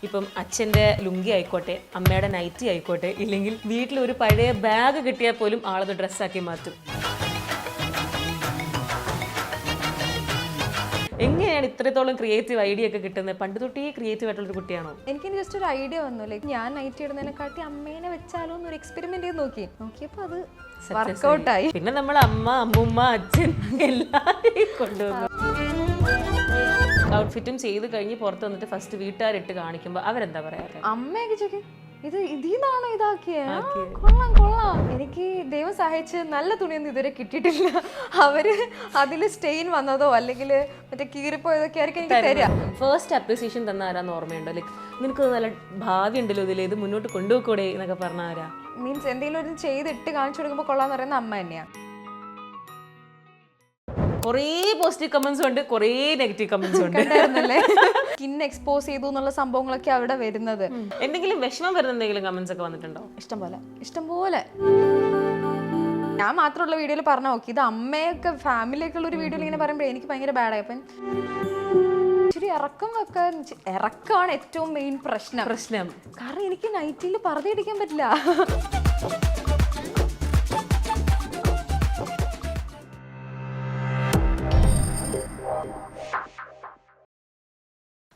ഇപ്പം അച്ഛൻ്റെ ലുങ്കി ആയിക്കോട്ടെ, അമ്മയുടെ നൈറ്റി ആയിക്കോട്ടെ, ഇല്ലെങ്കിൽ വീട്ടിൽ ഒരു പഴയ ബാഗ് കിട്ടിയാൽ പോലും ആളത് ഡ്രസ്സാക്കി മാറ്റും. എങ്ങനെയാണ് ഇത്രത്തോളം ക്രിയേറ്റീവ് ഐഡിയ ഒക്കെ കിട്ടുന്നത്? പണ്ട് തൊട്ടേ ക്രിയേറ്റീവ് ആയിട്ടുള്ളൊരു കുട്ടിയാണോ? എനിക്ക് ജസ്റ്റ് ഒരു ഐഡിയ വന്നു, ലൈക്ക് ഞാൻ നൈറ്റ് ഇടുന്നതിനെക്കാട്ടി അമ്മേനെ വെച്ചാലോ എന്നൊരു എക്സ്പെരിമെന്റ് ചെയ്ത് നോക്കിയപ്പോ അത് വർക്ക്ഔട്ടായി. പിന്നെ നമ്മൾ അമ്മ, അമ്മുമ്മ, അച്ഛൻ എല്ലാവരെയും കൊണ്ടുവന്നു. ഔട്ട്ഫിറ്റും ചെയ്ത് കഴിഞ്ഞ് പുറത്ത് വന്നിട്ട് ഫസ്റ്റ് വീട്ടുകാരിട്ട് കാണിക്കുമ്പോൾ അവരെന്താ പറയാറ്? അമ്മയൊക്കെ ചോദിക്കും, ഇത് ഇതിന്നാണോ ഇതാക്കിയേ? കൊള്ളാം. എനിക്ക് ദൈവം സഹായിച്ച് നല്ല തുണിയൊന്നും ഇതുവരെ കിട്ടിയിട്ടില്ല. അവര് അതില് സ്റ്റെയിൻ വന്നതോ അല്ലെങ്കിൽ മറ്റേ കീറിപ്പോയതൊക്കെ ആയിരിക്കും എനിക്ക് തരിക. ഫസ്റ്റ് അപ്രിസിയേഷൻ തന്ന ആരാന്ന് ഓർമ്മയുണ്ടോ? ലൈക്ക് നിനക്ക് നല്ല ഭാവി ഉണ്ടല്ലോ ഇതിൽ, ഇത് മുന്നോട്ട് കൊണ്ടുപോയിക്കൂടെ എന്നൊക്കെ പറഞ്ഞ ആരാ? മീൻസ് എന്തെങ്കിലും ഒരു ചെയ്തിട്ട് കാണിച്ചു കൊടുക്കുമ്പോൾ കൊള്ളാന്ന് പറയുന്ന അമ്മ തന്നെയാണ്. കുറേ പോസിറ്റീവ് കമന്റ്സും ഉണ്ട്, കുറേ നെഗറ്റീവ് കമന്റ്സും ഉണ്ട്. സ്കിൻ എക്സ്പോസ് ചെയ്തു എന്നുള്ള സംഭവങ്ങളൊക്കെ അവിടെ വരുന്നത്. എന്തെങ്കിലും വിഷമം വരുന്ന എന്തെങ്കിലും കമന്റ്സ് ഒക്കെ വന്നിട്ടുണ്ടോ? ഇഷ്ടംപോലെ. ഞാൻ മാത്രമുള്ള വീഡിയോയിൽ പറഞ്ഞ നോക്കി, ഇത് അമ്മയൊക്കെ ഫാമിലിയൊക്കെ ഉള്ള ഒരു വീഡിയോയിൽ ഇങ്ങനെ പറയുമ്പോൾ എനിക്ക് ഭയങ്കര ബാഡായി. അപ്പം ഇച്ചിരി ഇറക്കമാണ് ഏറ്റവും മെയിൻ പ്രശ്നം. കാരണം എനിക്ക് നൈറ്റിൽ പറഞ്ഞിടിക്കാൻ പറ്റില്ല.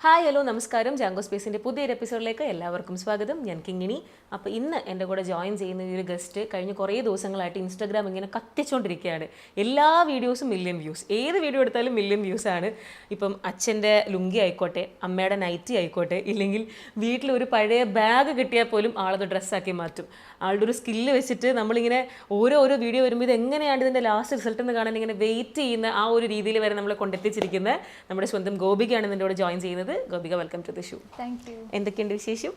ഹായ്, ഹലോ, നമസ്കാരം. ജാങ്കോ സ്പേസിൻ്റെ പുതിയൊരു എപ്പിസോഡിലേക്ക് എല്ലാവർക്കും സ്വാഗതം. ഞാൻ കിങ്ങിണി. അപ്പോൾ ഇന്ന് എൻ്റെ കൂടെ ജോയിൻ ചെയ്യുന്ന ഈ ഒരു ഗസ്റ്റ് കഴിഞ്ഞ കുറേ ദിവസങ്ങളായിട്ട് ഇൻസ്റ്റാഗ്രാം ഇങ്ങനെ കത്തിച്ചുകൊണ്ടിരിക്കുകയാണ്. എല്ലാ വീഡിയോസും മില്യൺ വ്യൂസ്, ഏത് വീഡിയോ എടുത്താലും മില്യൺ വ്യൂസാണ്. ഇപ്പം അച്ഛൻ്റെ ലുങ്കി ആയിക്കോട്ടെ, അമ്മയുടെ നൈറ്റി ആയിക്കോട്ടെ, ഇല്ലെങ്കിൽ വീട്ടിൽ ഒരു പഴയ ബാഗ് കിട്ടിയാൽ പോലും ആളത് ഡ്രസ്സാക്കി മാറ്റും. ആളുടെ ഒരു സ്കില്ല് വെച്ചിട്ട് നമ്മളിങ്ങനെ ഓരോ വീഡിയോ വരുമ്പോൾ ഇത് എങ്ങനെയാണ് ഇതിൻ്റെ ലാസ്റ്റ് റിസൾട്ട് എന്ന് കാണാൻ ഇങ്ങനെ വെയിറ്റ് ചെയ്യുന്ന ആ ഒരു രീതിയിൽ വരെ നമ്മളെ കൊണ്ടെത്തിച്ചിരിക്കുന്ന നമ്മുടെ സ്വന്തം ഗോപികയാണ് ഇതിൻ്റെ കൂടെ ജോയിൻ ചെയ്യുന്നത്. Gopika, welcome to the show. Thank you. എന്തൊക്കെയുണ്ട് വിശേഷം?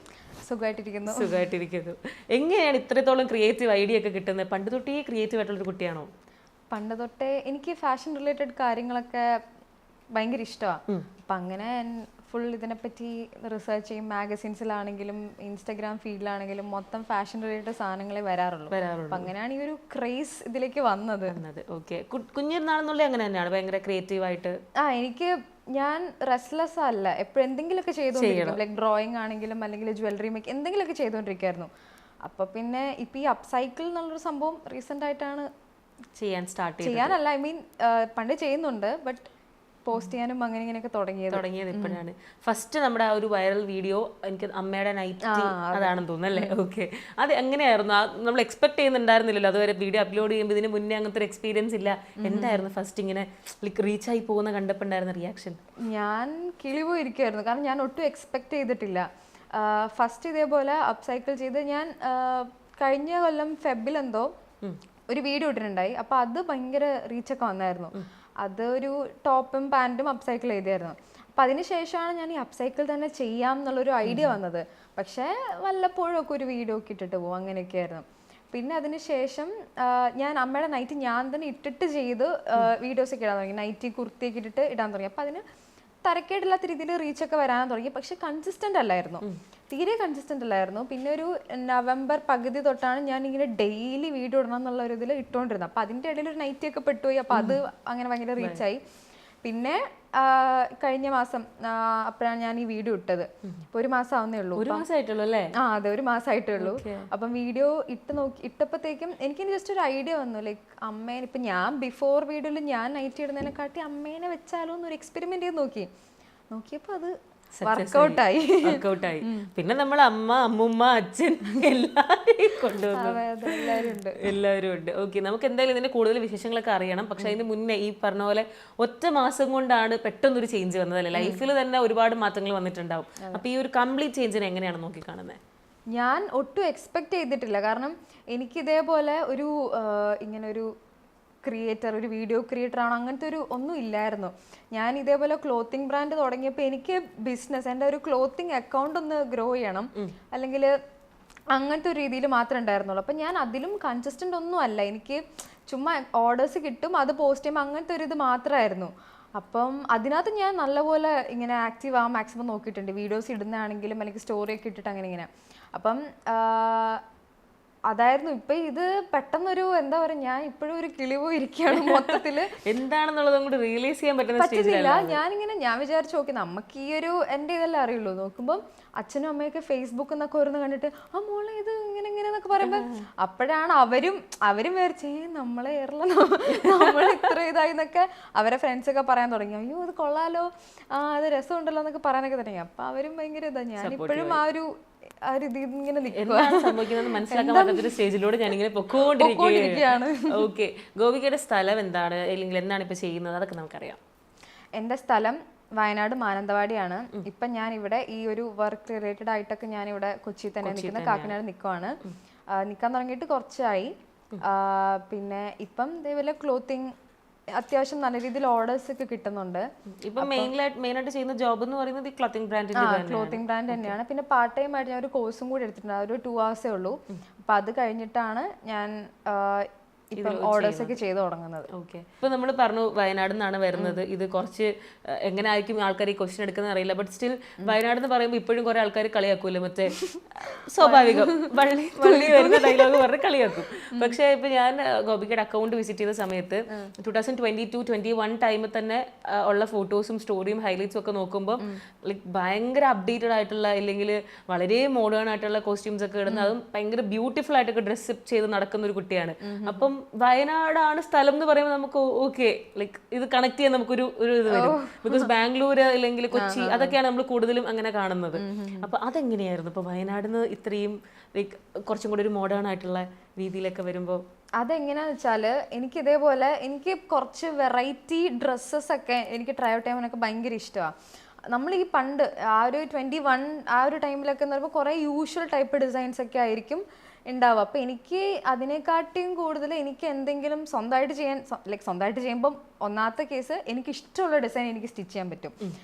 സുഖമായിട്ടിരിക്കുന്നു. എങ്ങനെയാണ് ഇത്രത്തോളം ക്രിയേറ്റീവ് ഐഡിയ ഒക്കെ കിട്ടുന്നത്? പണ്ട് തൊട്ടേ ക്രിയേറ്റീവ് ആയിട്ടുള്ളൊരു കുട്ടിയാണോ? പണ്ട് തൊട്ടേ എനിക്ക് ഫാഷൻ റിലേറ്റഡ് കാര്യങ്ങളൊക്കെ ഭയങ്കര ഇഷ്ടമാണ്. അപ്പം അങ്ങനെ ഫുൾ ഇതിനെപ്പറ്റി റിസർച്ച് ചെയ്യും. മാഗസിൻസിലാണെങ്കിലും ഇൻസ്റ്റഗ്രാം ഫീഡിലാണെങ്കിലും മൊത്തം ഫാഷൻ റിലേറ്റഡ് സാധനങ്ങളെ വരാറുള്ളൂ. അപ്പം അങ്ങനെയാണ് ഈ ഒരു ക്രേസ് ഇതിലേക്ക് വന്നത്. ഓക്കെ, കുഞ്ഞിരുന്നാളെന്നുള്ള അങ്ങനെ തന്നെയാണ് ഭയങ്കര ക്രിയേറ്റീവായിട്ട്. ഞാൻ റെസ്റ്റ്ലെസ് അല്ല, എപ്പോഴും എന്തെങ്കിലുമൊക്കെ ചെയ്തുകൊണ്ടിരിക്കും. ലൈക്ക് ഡ്രോയിങ് ആണെങ്കിലും അല്ലെങ്കിൽ ജ്വല്ലറി മേക്ക് എന്തെങ്കിലുമൊക്കെ ചെയ്തുകൊണ്ടിരിക്കുകയായിരുന്നു. അപ്പോൾ പിന്നെ ഇപ്പം ഈ അപ്സൈക്കിൾ എന്നുള്ളൊരു സംഭവം റീസെൻ്റ് ആയിട്ടാണ് ചെയ്യാനല്ല, ഐ മീൻ പണ്ട് ചെയ്യുന്നുണ്ട്, ബട്ട് പോസ്റ്റ് ചെയ്യാനും അങ്ങനെ ഇങ്ങനെയൊക്കെ തുടങ്ങിയത് ഇപ്പോഴാണ്. ഫസ്റ്റ് നമ്മുടെ ആ ഒരു വൈറൽ വീഡിയോ എനിക്ക് അമ്മയുടെ നൈറ്റി അതാണെന്ന് തോന്നുന്നു അല്ലേ? ഓക്കെ, അത് എങ്ങനെയായിരുന്നു? നമ്മൾ എക്സ്പെക്ട് ചെയ്യുന്നുണ്ടായിരുന്നില്ലല്ലോ അതുവരെ. വീഡിയോ അപ്ലോഡ് ചെയ്യുമ്പോൾ ഇതിന് മുന്നേ അങ്ങനത്തെ ഒരു എക്സ്പീരിയൻസ് ഇല്ല. എന്തായിരുന്നു ഫസ്റ്റ് ഇങ്ങനെ റീച്ച് ആയി പോകുന്ന കണ്ടപ്പോൾ ഉണ്ടായിരുന്ന റിയാക്ഷൻ? ഞാൻ കിളി പോയിരിക്കുമായിരുന്നു, കാരണം ഞാൻ ഒട്ടും എക്സ്പെക്ട് ചെയ്തിട്ടില്ല. ഫസ്റ്റ് ഇതേപോലെ അപ്സൈക്കിൾ ചെയ്ത് ഞാൻ കഴിഞ്ഞ കൊല്ലം ഫെബിൽ എന്തോ ഒരു വീഡിയോ ഇട്ടിട്ടുണ്ടായി. അപ്പോൾ അത് ഭയങ്കര റീച്ചൊക്കെ വന്നായിരുന്നു. അത് ഒരു ടോപ്പും പാൻറ്റും അപ്സൈക്കിൾ ചെയ്തായിരുന്നു. അപ്പം അതിനുശേഷമാണ് ഞാൻ ഈ അപ്സൈക്കിൾ തന്നെ ചെയ്യാം എന്നുള്ളൊരു ഐഡിയ വന്നത്. പക്ഷേ വല്ലപ്പോഴും ഒക്കെ ഒരു വീഡിയോ ഒക്കെ ഇട്ടിട്ട് പോകും, അങ്ങനെയൊക്കെയായിരുന്നു. പിന്നെ അതിന് ശേഷം ഞാൻ അമ്മയുടെ നൈറ്റി ഞാൻ തന്നെ ഇട്ടിട്ട് ചെയ്ത് വീഡിയോസൊക്കെ ഇടാൻ തുടങ്ങി. നൈറ്റി കുർത്തിയൊക്കെ ഇട്ടിട്ട് ഇടാൻ തുടങ്ങി. അപ്പം അതിന് തരക്കേടില്ലാത്ത രീതിയിൽ റീച്ചൊക്കെ വരാൻ തുടങ്ങി. പക്ഷെ കൺസിസ്റ്റൻ്റ് അല്ലായിരുന്നു, തീരെ കൺസിസ്റ്റൻ്റ് അല്ലായിരുന്നു. പിന്നെ ഒരു നവംബർ പകുതി തൊട്ടാണ് ഞാൻ ഇങ്ങനെ ഡെയിലി വീഡിയോ ഇടണം എന്നുള്ള ഒരു ഇതിൽ ഇട്ടുകൊണ്ടിരുന്നത്. അപ്പം അതിൻ്റെ ഇടയിൽ ഒരു നൈറ്റിയൊക്കെ പെട്ടുപോയി. അപ്പം അത് അങ്ങനെ ഭയങ്കര റീച്ചായി. പിന്നെ കഴിഞ്ഞ മാസം അപ്പോഴാണ് ഞാൻ ഈ വീഡിയോ ഇട്ടത്. ഇപ്പൊ ഒരു മാസം ആവുന്നേ ഉള്ളൂ. അതെ, ഒരു മാസമായിട്ടേ ഉള്ളൂ. അപ്പം വീഡിയോ ഇട്ടപ്പോഴത്തേക്കും എനിക്കിനി ജസ്റ്റ് ഒരു ഐഡിയ വന്നു, ലൈക്ക് അമ്മേനെ ഇപ്പൊ ഞാൻ ബിഫോർ വീഡിയോയിൽ ഞാൻ നൈറ്റ് ഇടുന്നതിനെക്കാട്ടി അമ്മേനെ വെച്ചാലോ എന്നൊരു എക്സ്പെരിമെന്റ് ചെയ്ത് നോക്കിയപ്പോ അത് വർക്ക്ഔട്ടായി. പിന്നെ നമ്മൾ അമ്മ, അമ്മുമ്മ, അച്ഛൻ എല്ലാവരെയും കൊണ്ടുവന്നു. എല്ലാവരും ഉണ്ട്. ഓക്കെ, നമുക്ക് എന്തായാലും ഇതിന്റെ കൂടുതൽ വിശേഷങ്ങളൊക്കെ അറിയണം. പക്ഷെ അതിന് മുന്നേ ഈ പറഞ്ഞ പോലെ ഒറ്റ മാസം കൊണ്ടാണ് പെട്ടെന്നൊരു ചേഞ്ച് വന്നതല്ലേ? ലൈഫിൽ തന്നെ ഒരുപാട് മാറ്റങ്ങൾ വന്നിട്ടുണ്ടാവും. അപ്പൊ ഈ ഒരു കംപ്ലീറ്റ് ചേഞ്ചിനെ എങ്ങനെയാണ് നോക്കിക്കാണുന്നത്? ഞാൻ ഒട്ടും എക്സ്പെക്ട് ചെയ്തിട്ടില്ല. കാരണം എനിക്ക് ഇതേപോലെ ഒരു ഇങ്ങനെ ഒരു ക്രിയേറ്റർ, ഒരു വീഡിയോ ക്രിയേറ്റർ ആണ്, അങ്ങനത്തെ ഒരു ഒന്നും ഇല്ലായിരുന്നു. ഞാൻ ഇതേപോലെ ക്ലോത്തിങ് ബ്രാൻഡ് തുടങ്ങിയപ്പോൾ എനിക്ക് ബിസിനസ്, എൻ്റെ ഒരു ക്ലോത്തിങ് അക്കൗണ്ട് ഒന്ന് ഗ്രോ ചെയ്യണം, അല്ലെങ്കിൽ അങ്ങനത്തെ ഒരു രീതിയിൽ മാത്രമേ ഉണ്ടായിരുന്നുള്ളൂ. അപ്പം ഞാൻ അതിലും കൺസിസ്റ്റൻ്റ് ഒന്നും അല്ല. എനിക്ക് ചുമ്മാ ഓർഡേഴ്സ് കിട്ടും, അത് പോസ്റ്റ് ചെയ്യുമ്പോൾ അങ്ങനത്തെ ഒരു ഇത് മാത്രമായിരുന്നു. അപ്പം അതിനകത്ത് ഞാൻ നല്ലപോലെ ഇങ്ങനെ ആക്റ്റീവ് ആവാൻ മാക്സിമം നോക്കിയിട്ടുണ്ട്. വീഡിയോസ് ഇടുന്നതാണെങ്കിലും അല്ലെങ്കിൽ സ്റ്റോറിയൊക്കെ ഇട്ടിട്ട് അങ്ങനെ ഇങ്ങനെ. അപ്പം അതായിരുന്നു. ഇപ്പൊ ഇത് പെട്ടെന്നൊരു എന്താ പറയാ, ഞാൻ ഇപ്പോഴും ഒരു കിളിവോ ഇരിക്കുകയാണ് മൊത്തത്തില്. എന്താണെന്നുള്ളത് അങ്ങോട്ട് റിയലൈസ് ചെയ്യാൻ പറ്റുന്ന പറ്റുന്നില്ല. ഞാൻ വിചാരിച്ചു നോക്കി നമുക്ക് ഈ ഒരു എൻ്റെ ഇതെല്ലാം അറിയുള്ളൂ. നോക്കുമ്പോൾ അച്ഛനും അമ്മയൊക്കെ ഫേസ്ബുക്ക് എന്നൊക്കെ ഓരോന്ന് കണ്ടിട്ട് ആ മോളെ ഇത് ഇങ്ങനെ ഇങ്ങനെ എന്നൊക്കെ പറയുമ്പോ അപ്പോഴാണ് അവരും വിചാരിച്ചേ നമ്മളെ നമ്മൾ ഇത്ര ഇതായി എന്നൊക്കെ അവരെ ഫ്രണ്ട്സ് ഒക്കെ പറയാൻ തുടങ്ങി. അയ്യോ ഇത് കൊള്ളാലോ, അത് രസമുണ്ടല്ലോ എന്നൊക്കെ പറയാനൊക്കെ തുടങ്ങി. അപ്പൊ അവരും ഭയങ്കര ഇതാ. ഞാൻ ഇപ്പോഴും ആ ഒരു സംഭവിക്കുന്നത് മനസ്സിലാക്കാൻ പറ്റാത്തൊരു സ്റ്റേജിലൂടെ ഞാനിങ്ങനെ പൊക്കോണ്ടിരിക്കുകയാണ്. ഓക്കെ, ഗോപികയുടെ സ്ഥലം എന്താണ്, അല്ലെങ്കിൽ എന്താണ് ഇപ്പൊ ചെയ്യുന്നത്, അതൊക്കെ നമുക്കറിയാം. എൻ്റെ സ്ഥലം വയനാട് മാനന്തവാടിയാണ്. ഇപ്പം ഞാൻ ഇവിടെ ഈ ഒരു വർക്ക് റിലേറ്റഡ് ആയിട്ടൊക്കെ ഞാൻ ഇവിടെ കൊച്ചിയിൽ തന്നെ നിൽക്കുന്നത്, കാക്കനാട് നിൽക്കുവാണ്. നിൽക്കാൻ തുടങ്ങിയിട്ട് കുറച്ചായി. പിന്നെ ഇപ്പം ഇതേപോലെ ക്ലോത്തിങ് അത്യാവശ്യം നല്ല രീതിയിൽ ഓർഡേഴ്സ് ഒക്കെ കിട്ടുന്നുണ്ട്. ഇപ്പൊ മെയിനായിട്ട് ചെയ്യുന്ന ജോബ് എന്ന് പറയുന്നത് ക്ലോത്തിങ് ബ്രാൻഡ് തന്നെയാണ്. പിന്നെ പാർട്ട് ടൈം ആയിട്ട് ഞാൻ ഒരു കോഴ്സും കൂടി എടുത്തിട്ടുണ്ട്. ഒരു 2 hours ഉള്ളൂ. അപ്പൊ അത് കഴിഞ്ഞിട്ടാണ് ഞാൻ ഇപ്പം ഓർഡേഴ്സ് ഒക്കെ ചെയ്ത് തുടങ്ങുന്നത്. ഓക്കെ, ഇപ്പൊ നമ്മൾ പറഞ്ഞു വയനാട് നിന്നാണ് വരുന്നത്. ഇത് കുറച്ച് എങ്ങനെ ആയിരിക്കും ആൾക്കാർ ഈ ക്വസ്റ്റ്യൻ എടുക്കുന്നത് അറിയില്ല. ബട്ട് സ്റ്റിൽ വയനാട് എന്ന് പറയുമ്പോൾ ഇപ്പോഴും കുറെ ആൾക്കാർ കളിയാക്കൂല്ലോ, മറ്റേ സ്വാഭാവികം വള്ളി വരുന്ന ഡയലോഗ് പറഞ്ഞ് കളിയാക്കും. പക്ഷെ ഇപ്പൊ ഞാൻ ഗോപികയുടെ അക്കൗണ്ട് വിസിറ്റ് ചെയ്ത സമയത്ത് 2022-21 ടൈമിൽ തന്നെ ഉള്ള ഫോട്ടോസും സ്റ്റോറിയും ഹൈലൈറ്റ്സും ഒക്കെ നോക്കുമ്പോൾ ലൈക്ക് ഭയങ്കര അപ്ഡേറ്റഡ് ആയിട്ടുള്ള, അല്ലെങ്കിൽ വളരെ മോഡേൺ ആയിട്ടുള്ള കോസ്റ്റ്യൂംസ് ഒക്കെ ഇടുന്ന, അതും ഭയങ്കര ബ്യൂട്ടിഫുൾ ആയിട്ടൊക്കെ ഡ്രസ്സ് ചെയ്ത് നടക്കുന്ന ഒരു കുട്ടിയാണ്. അപ്പം വയനാടാണ് സ്ഥലം എന്ന് പറയുമ്പോൾ നമുക്ക് ഓക്കെ, ലൈക്ക് ഇത് കണക്ട് ചെയ്യാൻ നമുക്കൊരു ഇത് വരും. ബിക്കോസ് ബാംഗ്ലൂര് അല്ലെങ്കിൽ കൊച്ചി അതൊക്കെയാണ് നമ്മൾ കൂടുതലും അങ്ങനെ കാണുന്നത്. അപ്പൊ അതെങ്ങനെയായിരുന്നു ഇപ്പൊ വയനാടിന് ഇത്രയും ലൈക്ക് കുറച്ചും കൂടി ഒരു മോഡേൺ ആയിട്ടുള്ള രീതിയിലൊക്കെ വരുമ്പോൾ? അതെങ്ങനെയാന്ന് വെച്ചാല് എനിക്ക് ഇതേപോലെ എനിക്ക് കുറച്ച് വെറൈറ്റി ഡ്രസ്സസ് ഒക്കെ എനിക്ക് ട്രൈ ഔട്ട് ചെയ്യാനൊക്കെ ഭയങ്കര ഇഷ്ടമാണ്. നമ്മൾ ഈ പണ്ട് ആ ഒരു 21 ആ ഒരു ടൈമിലൊക്കെ എന്ന് പറയുമ്പോൾ കുറേ യൂഷ്വൽ ടൈപ്പ് ഡിസൈൻസ് ഒക്കെ ആയിരിക്കും ഉണ്ടാവുക. അപ്പോൾ എനിക്ക് അതിനെക്കാട്ടിയും കൂടുതൽ എനിക്ക് എന്തെങ്കിലും സ്വന്തമായിട്ട് ചെയ്യാൻ, ലൈക്ക് സ്വന്തമായിട്ട് ചെയ്യുമ്പം ഒന്നാമത്തെ കേസ് എനിക്ക് ഇഷ്ടമുള്ള ഡിസൈൻ എനിക്ക് സ്റ്റിച്ച് ചെയ്യാൻ പറ്റും.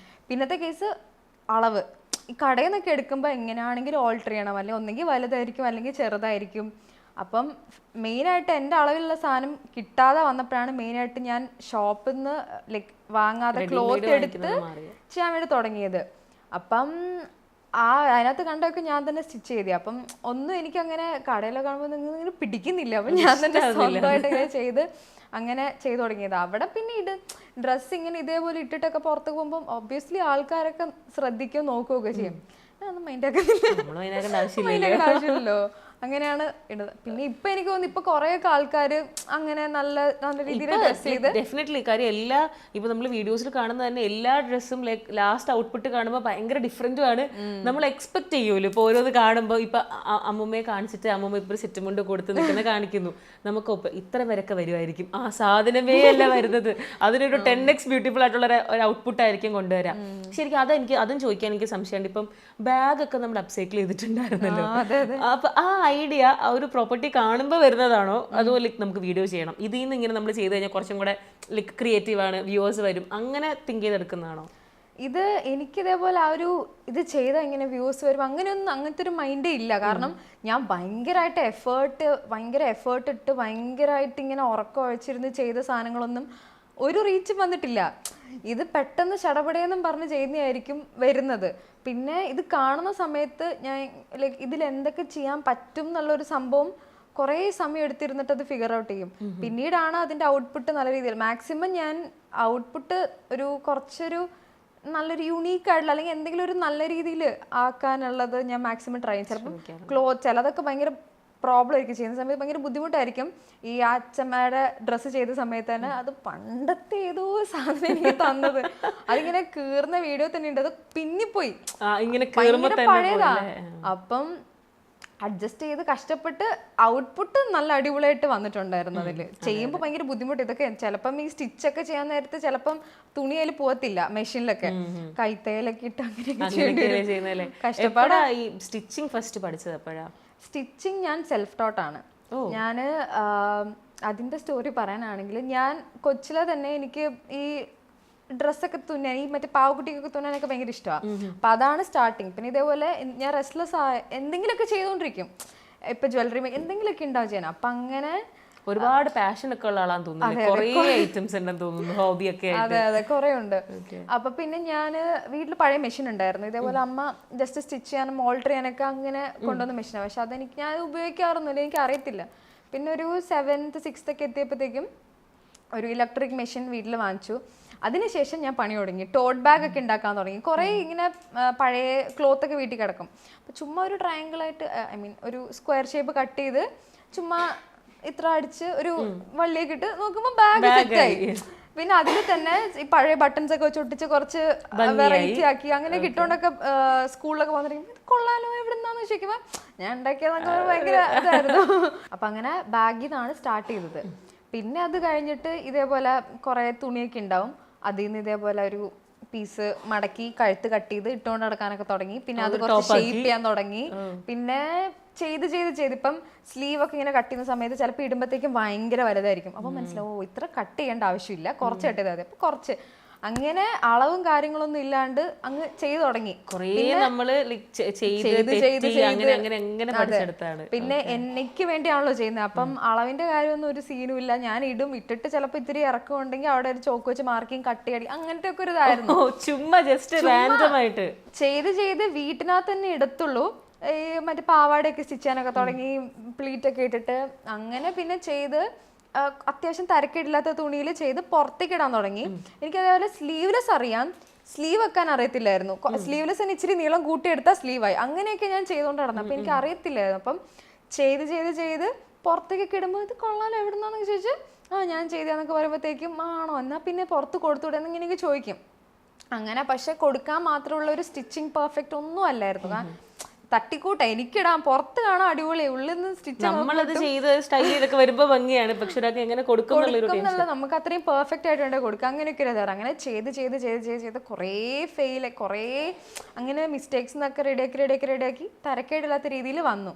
പിന്നത്തെ കേസ് അളവ്. ഈ കടയിൽ നിന്നൊക്കെ എടുക്കുമ്പോൾ എങ്ങനെയാണെങ്കിലും ഓൾട്ടർ ചെയ്യണം, അല്ലെങ്കിൽ ഒന്നെങ്കിൽ വലുതായിരിക്കും അല്ലെങ്കിൽ ചെറുതായിരിക്കും. അപ്പം മെയിനായിട്ട് എൻ്റെ അളവിലുള്ള സാധനം കിട്ടാതെ വന്നപ്പോഴാണ് മെയിനായിട്ട് ഞാൻ ഷോപ്പിൽ നിന്ന് ലൈക്ക് വാങ്ങാതെ ക്ലോത്ത് എടുത്ത് ചെയ്യാൻ വേണ്ടി തുടങ്ങിയത്. അപ്പം അതിനകത്ത് കണ്ടൊക്കെ ഞാൻ തന്നെ സ്റ്റിച്ച് ചെയ്തേ. അപ്പം ഒന്നും എനിക്ക് അങ്ങനെ കടയിലൊക്കെ കാണുമ്പോൾ ഇങ്ങനെ പിടിക്കുന്നില്ല. അപ്പം ഞാൻ തന്നെ സ്വന്തമായിട്ട് ഇങ്ങനെ ചെയ്ത് അങ്ങനെ ചെയ്തു തുടങ്ങിയത്. അവിടെ പിന്നെ ഡ്രസ്സ് ഇങ്ങനെ ഇതേപോലെ ഇട്ടിട്ടൊക്കെ പുറത്ത് പോകുമ്പോൾ ഒബ്വിയസ്ലി ആൾക്കാരൊക്കെ ശ്രദ്ധിക്കുകയോ നോക്കുകയൊക്കെ ചെയ്യും. ഞാനൊന്നും മൈൻഡാക്കുന്നില്ല, ആവശ്യമില്ലല്ലോ. അങ്ങനെയാണ് ഇടുന്നത്. പിന്നെ ഇപ്പൊ എനിക്ക് തോന്നുന്നു ഇപ്പൊ കുറെയൊക്കെ ആൾക്കാർ അങ്ങനെ നല്ല നല്ല രീതിയിൽ ഡ്രസ് ചെയ്ത് ഡെഫിനറ്റ്ലി. കാര്യം എല്ലാ ഇപ്പൊ നമ്മൾ വീഡിയോസിൽ കാണുന്ന തന്നെ എല്ലാ ഡ്രസ്സും ലൈക്ക് ലാസ്റ്റ് ഔട്ട്പുട്ട് കാണുമ്പോൾ ഭയങ്കര ഡിഫറെന്റും ആണ്. നമ്മൾ എക്സ്പെക്ട് ചെയ്യുമല്ലോ ഇപ്പൊ ഓരോന്ന് കാണുമ്പോൾ. ഇപ്പൊ അമ്മൂമ്മയെ കാണിച്ചിട്ട് അമ്മൂമ്മ ഇപ്പൊ സെറ്റ് മുണ്ട് കൊടുത്ത് നിൽക്കുന്ന കാണിക്കുന്നു, നമുക്ക് ഇത്ര വരൊക്കെ വരുമായിരിക്കും. ആ സാധനമേ അല്ല വരുന്നത്, അതിനൊരു 10x ബ്യൂട്ടിഫുൾ ആയിട്ടുള്ള ഒരു ഔട്ട്പുട്ട് ആയിരിക്കും കൊണ്ടുവരാം. ശരിക്കും അതും ചോദിക്കാൻ എനിക്ക് സംശയമുണ്ട്. ഇപ്പം ബാഗ് ഒക്കെ നമ്മൾ അപ്സൈക്കിൾ ചെയ്തിട്ടുണ്ടായിരുന്നല്ലോ, അപ്പൊ ആ ഐഡിയ ആ ഒരു പ്രോപ്പർട്ടി കാണുമ്പോൾ വരുന്നതാണോ, അതുപോലെ നമുക്ക് വീഡിയോ ചെയ്യണം ഇതിൽ നിന്ന് ഇങ്ങനെ നമ്മൾ ചെയ്ത് കഴിഞ്ഞാൽ കുറച്ചും കൂടെ ലൈക്ക് ക്രിയേറ്റീവ് ആണ്, വ്യൂവേഴ്സ് വരും, അങ്ങനെ തിങ്ക് ചെയ്തെടുക്കുന്നതാണോ? ഇത് എനിക്കിതേപോലെ ആ ഒരു ഇത് ചെയ്താൽ ഇങ്ങനെ വ്യൂസ് വരും അങ്ങനത്തെ ഒരു മൈൻഡേ ഇല്ല. കാരണം ഞാൻ ഭയങ്കരമായിട്ട് എഫേർട്ട് ഇട്ട് ഭയങ്കരമായിട്ട് ഇങ്ങനെ ഉറക്കം ഒഴിച്ചിരുന്ന് ചെയ്ത സാധനങ്ങളൊന്നും ഒരു റീച്ച് വന്നിട്ടില്ല. ഇത് പെട്ടെന്ന് ചടപടയെന്നും പറഞ്ഞ് ചെയ്യുന്നതായിരിക്കും വരുന്നത്. പിന്നെ ഇത് കാണുന്ന സമയത്ത് ഞാൻ ലൈക്ക് ഇതിൽ എന്തൊക്കെ ചെയ്യാൻ പറ്റും എന്നുള്ളൊരു സംഭവം കുറേ സമയം എടുത്തിരുന്നിട്ട് അത് ഫിഗർ ഔട്ട് ചെയ്യും. പിന്നീടാണ് അതിൻ്റെ ഔട്ട്പുട്ട് നല്ല രീതിയിൽ മാക്സിമം ഞാൻ ഔട്ട്പുട്ട് കുറച്ചൊരു നല്ലൊരു യൂണീക്ക് ആയിട്ടുള്ള അല്ലെങ്കിൽ എന്തെങ്കിലും ഒരു നല്ല രീതിയിൽ ആക്കാനുള്ളത് ഞാൻ മാക്സിമം ട്രൈ ചെയ്യും. ചിലപ്പം ചിലതൊക്കെ ഭയങ്കര പ്രോബ്ലം ആയിരിക്കും ചെയ്യുന്ന സമയത്ത്, ഭയങ്കര ബുദ്ധിമുട്ടായിരിക്കും. ഈ അച്ഛമ്മയുടെ ഡ്രസ്സ് ചെയ്ത സമയത്ത് തന്നെ അത് പണ്ടത്തെ ഏതോ സാധനം എനിക്ക് തന്നത് അതിങ്ങനെ കീറുന്ന വീഡിയോ തന്നെ ഉണ്ട്, അത് പിന്നിപ്പോയി പഴയതാ. അപ്പം അഡ്ജസ്റ്റ് ചെയ്ത് കഷ്ടപ്പെട്ട് ഔട്ട്പുട്ട് നല്ല അടിപൊളിയായിട്ട് വന്നിട്ടുണ്ടായിരുന്നു. അതിൽ ചെയ്യുമ്പോൾ ഭയങ്കര ബുദ്ധിമുട്ട്. ഇതൊക്കെ ചിലപ്പം ഈ സ്റ്റിച്ചൊക്കെ ചെയ്യാൻ നേരത്ത് ചിലപ്പം തുണിയിൽ പോകത്തില്ല, മെഷീനിലൊക്കെ കൈത്തയിലൊക്കെ ഇട്ട് അങ്ങനെ കഷ്ടപ്പാടാ. ഈ സ്റ്റിച്ചിങ് ഫസ്റ്റ് പഠിച്ചത് എപ്പോഴാ? സ്റ്റിച്ചിങ് ഞാൻ സെൽഫ് ടോട്ടാണ്. ഞാൻ അതിൻ്റെ സ്റ്റോറി പറയാനാണെങ്കിൽ ഞാൻ കൊച്ചിലെ തന്നെ എനിക്ക് ഈ ഡ്രസ്സൊക്കെ തുന്നാൻ, ഈ മറ്റേ പാവക്കുട്ടിക്കൊക്കെ തുന്നാനൊക്കെ ഭയങ്കര ഇഷ്ടമാണ്. അപ്പം അതാണ് സ്റ്റാർട്ടിങ്. പിന്നെ ഇതേപോലെ ഞാൻ റെസ്റ്റ്ലെസ് എന്തെങ്കിലുമൊക്കെ ചെയ്തുകൊണ്ടിരിക്കും. ഇപ്പം ജ്വല്ലറി എന്തെങ്കിലുമൊക്കെ ഉണ്ടാവും ചെയ്യാൻ. അപ്പം അങ്ങനെ ഒരുപാട് പാഷൻ ഒക്കെ ഉള്ള ആളാന്ന് തോന്നുന്നു, കുറേ ഐറ്റംസ് ഉണ്ടെന്ന് തോന്നുന്നു, ഹോബിയൊക്കെ. അതെ അതെ കുറെ ഉണ്ട്. അപ്പൊ പിന്നെ ഞാൻ വീട്ടിൽ പഴയ മെഷീൻ ഉണ്ടായിരുന്നു, ഇതേപോലെ അമ്മ ജസ്റ്റ് സ്റ്റിച്ച് ചെയ്യാനും ഓൾട്ടർ ചെയ്യാനൊക്കെ അങ്ങനെ കൊണ്ടുവന്ന മെഷീനാണ്. പക്ഷെ അതെനിക്ക് ഞാൻ ഉപയോഗിക്കാറൊന്നുമില്ല, എനിക്ക് അറിയത്തില്ല. പിന്നെ ഒരു 7th 6th ഒക്കെ എത്തിയപ്പോഴത്തേക്കും ഒരു ഇലക്ട്രിക് മെഷീൻ വീട്ടിൽ വാങ്ങിച്ചു. അതിനുശേഷം ഞാൻ പണി തുടങ്ങി, ടോട്ട് ബാഗ് ഒക്കെ ഉണ്ടാക്കാൻ തുടങ്ങി. കുറേ ഇങ്ങനെ പഴയ ക്ലോത്ത് ഒക്കെ വീട്ടിൽ കിടക്കും, അപ്പോൾ ചുമ്മാ ഒരു ട്രയാങ്കിൾ ആയിട്ട് ഒരു സ്ക്വയർ ഷേപ്പ് കട്ട് ചെയ്ത് ചുമ്മാ ഇത്ര അടിച്ച് ഒരു വള്ളിയൊക്കെ ഇട്ട് നോക്കുമ്പോൾ ബാഗ് സെറ്റായി. പിന്നെ അതിൽ തന്നെ ഈ പഴയ ബട്ടൺസ് ഒക്കെ വെച്ച് ഒട്ടിച്ച് കുറച്ച് വെറൈറ്റി ആക്കി അങ്ങനെ കിട്ടുകൊണ്ടൊക്കെ സ്കൂളിലൊക്കെ വന്നിരിക്കും, ഇത് കൊള്ളാലോ എവിടുന്നാന്ന് ചോദിക്കുമ്പോൾ ഞാൻ ഉണ്ടാക്കിയതൊക്കെ ഭയങ്കര ഇതായിരുന്നു. അപ്പം അങ്ങനെ ബാഗിൽ നിന്നാണ് സ്റ്റാർട്ട് ചെയ്തത്. പിന്നെ അത് കഴിഞ്ഞിട്ട് ഇതേപോലെ കുറേ തുണിയൊക്കെ ഉണ്ടാവും, അതിൽ നിന്ന് ഇതേപോലെ ഒരു പീസ് മടക്കി കഴുത്ത് കട്ട് ചെയ്ത് ഇട്ടുകൊണ്ട് നടക്കാനൊക്കെ തുടങ്ങി. പിന്നെ അത് കുറച്ച് ഷേപ്പ് ചെയ്യാൻ തുടങ്ങി. പിന്നെ ചെയ്ത് ഇപ്പം സ്ലീവ് ഒക്കെ ഇങ്ങനെ കട്ട് ചെയ്യുന്ന സമയത്ത് ചിലപ്പോൾ ഇടുമ്പോഴത്തേക്കും ഭയങ്കര വലുതായിരിക്കും. അപ്പോൾ മനസ്സിലാവും ഇത്ര കട്ട് ചെയ്യേണ്ട ആവശ്യമില്ല, കുറച്ച് കട്ട് ചെയ്താൽ മതി. അപ്പോൾ കുറച്ച് അങ്ങനെ അളവും കാര്യങ്ങളൊന്നും ഇല്ലാണ്ട് അങ്ങ് ചെയ്തു തുടങ്ങി. പിന്നെ എനിക്ക് വേണ്ടിയാണല്ലോ ചെയ്യുന്നത്, അപ്പം അളവിന്റെ കാര്യമൊന്നും ഒരു സീനും ഇല്ല. ഞാൻ ഇട്ടിട്ട് ചിലപ്പോൾ ഇത്തിരി ഇറക്കം ഉണ്ടെങ്കിൽ അവിടെ ഒരു ചോക്ക് വെച്ച് മാർക്കിങ് കട്ട് ചെയ്യടി അങ്ങനത്തെ ഒക്കെ ഒരു ഇതായിരുന്നു. ചുമ്മാ ജസ്റ്റ് റാൻഡമായിട്ട് ചെയ്ത് വീട്ടിനകത്ത് തന്നെ ഇടത്തുള്ളൂ. ഈ മറ്റേ പാവാടയൊക്കെ സ്റ്റിച്ച് ചെയ്യാനൊക്കെ തുടങ്ങി, പ്ലീറ്റൊക്കെ ഇട്ടിട്ട് അങ്ങനെ പിന്നെ ചെയ്ത് അത്യാവശ്യം തരക്കേടില്ലാത്ത തുണിയിൽ ചെയ്ത് പുറത്തേക്ക് ഇടാൻ തുടങ്ങി. എനിക്ക് അതേപോലെ സ്ലീവ്ലെസ് അറിയാം, സ്ലീവ് വെക്കാൻ അറിയത്തില്ലായിരുന്നു. സ്ലീവ്ലെസ് തന്നെ ഇച്ചിരി നീളം കൂട്ടിയെടുത്താൽ സ്ലീവായി, അങ്ങനെയൊക്കെ ഞാൻ ചെയ്തുകൊണ്ട് നടന്നു. അപ്പം എനിക്ക് അറിയത്തില്ലായിരുന്നു. അപ്പം ചെയ്ത് പുറത്തേക്കൊക്കെ ഇടുമ്പോൾ ഇത് കൊള്ളാലോ എവിടുന്നാന്നൊക്കെ ചോദിച്ച് ഞാൻ ചെയ്തതെന്നൊക്കെ പറയുമ്പോഴത്തേക്കും ആണോ എന്നാൽ പിന്നെ പുറത്ത് കൊടുത്തുവിടുക എന്നിങ്ങനെയൊക്കെ ചോദിക്കും. അങ്ങനെ പക്ഷെ കൊടുക്കാൻ മാത്രമുള്ള ഒരു സ്റ്റിച്ചിങ് പെർഫെക്റ്റ് ഒന്നും അല്ലായിരുന്നു. തട്ടിക്കൂട്ട എനിക്കിടാം, പുറത്ത് കാണാൻ അടിപൊളി, ഉള്ളിൽ നിന്ന് സ്റ്റിച്ച് നമ്മളത് ചെയ്ത് സ്റ്റൈൽ ചെയ്തൊക്കെ വരുമ്പോൾ ഭംഗിയാണ്, പക്ഷെ എങ്ങനെ കൊടുക്കും നമുക്ക് അത്രയും പെർഫെക്റ്റ് ആയിട്ട് വേണ്ട കൊടുക്കുക, അങ്ങനെയൊക്കെ ഒരു ഇതാണ്. അങ്ങനെ ചെയ്ത് കുറേ ഫെയിൽ, കുറേ അങ്ങനെ മിസ്റ്റേക്സ് എന്നൊക്കെ റെഡിയാക്കി തരക്കേടില്ലാത്ത രീതിയിൽ വന്നു.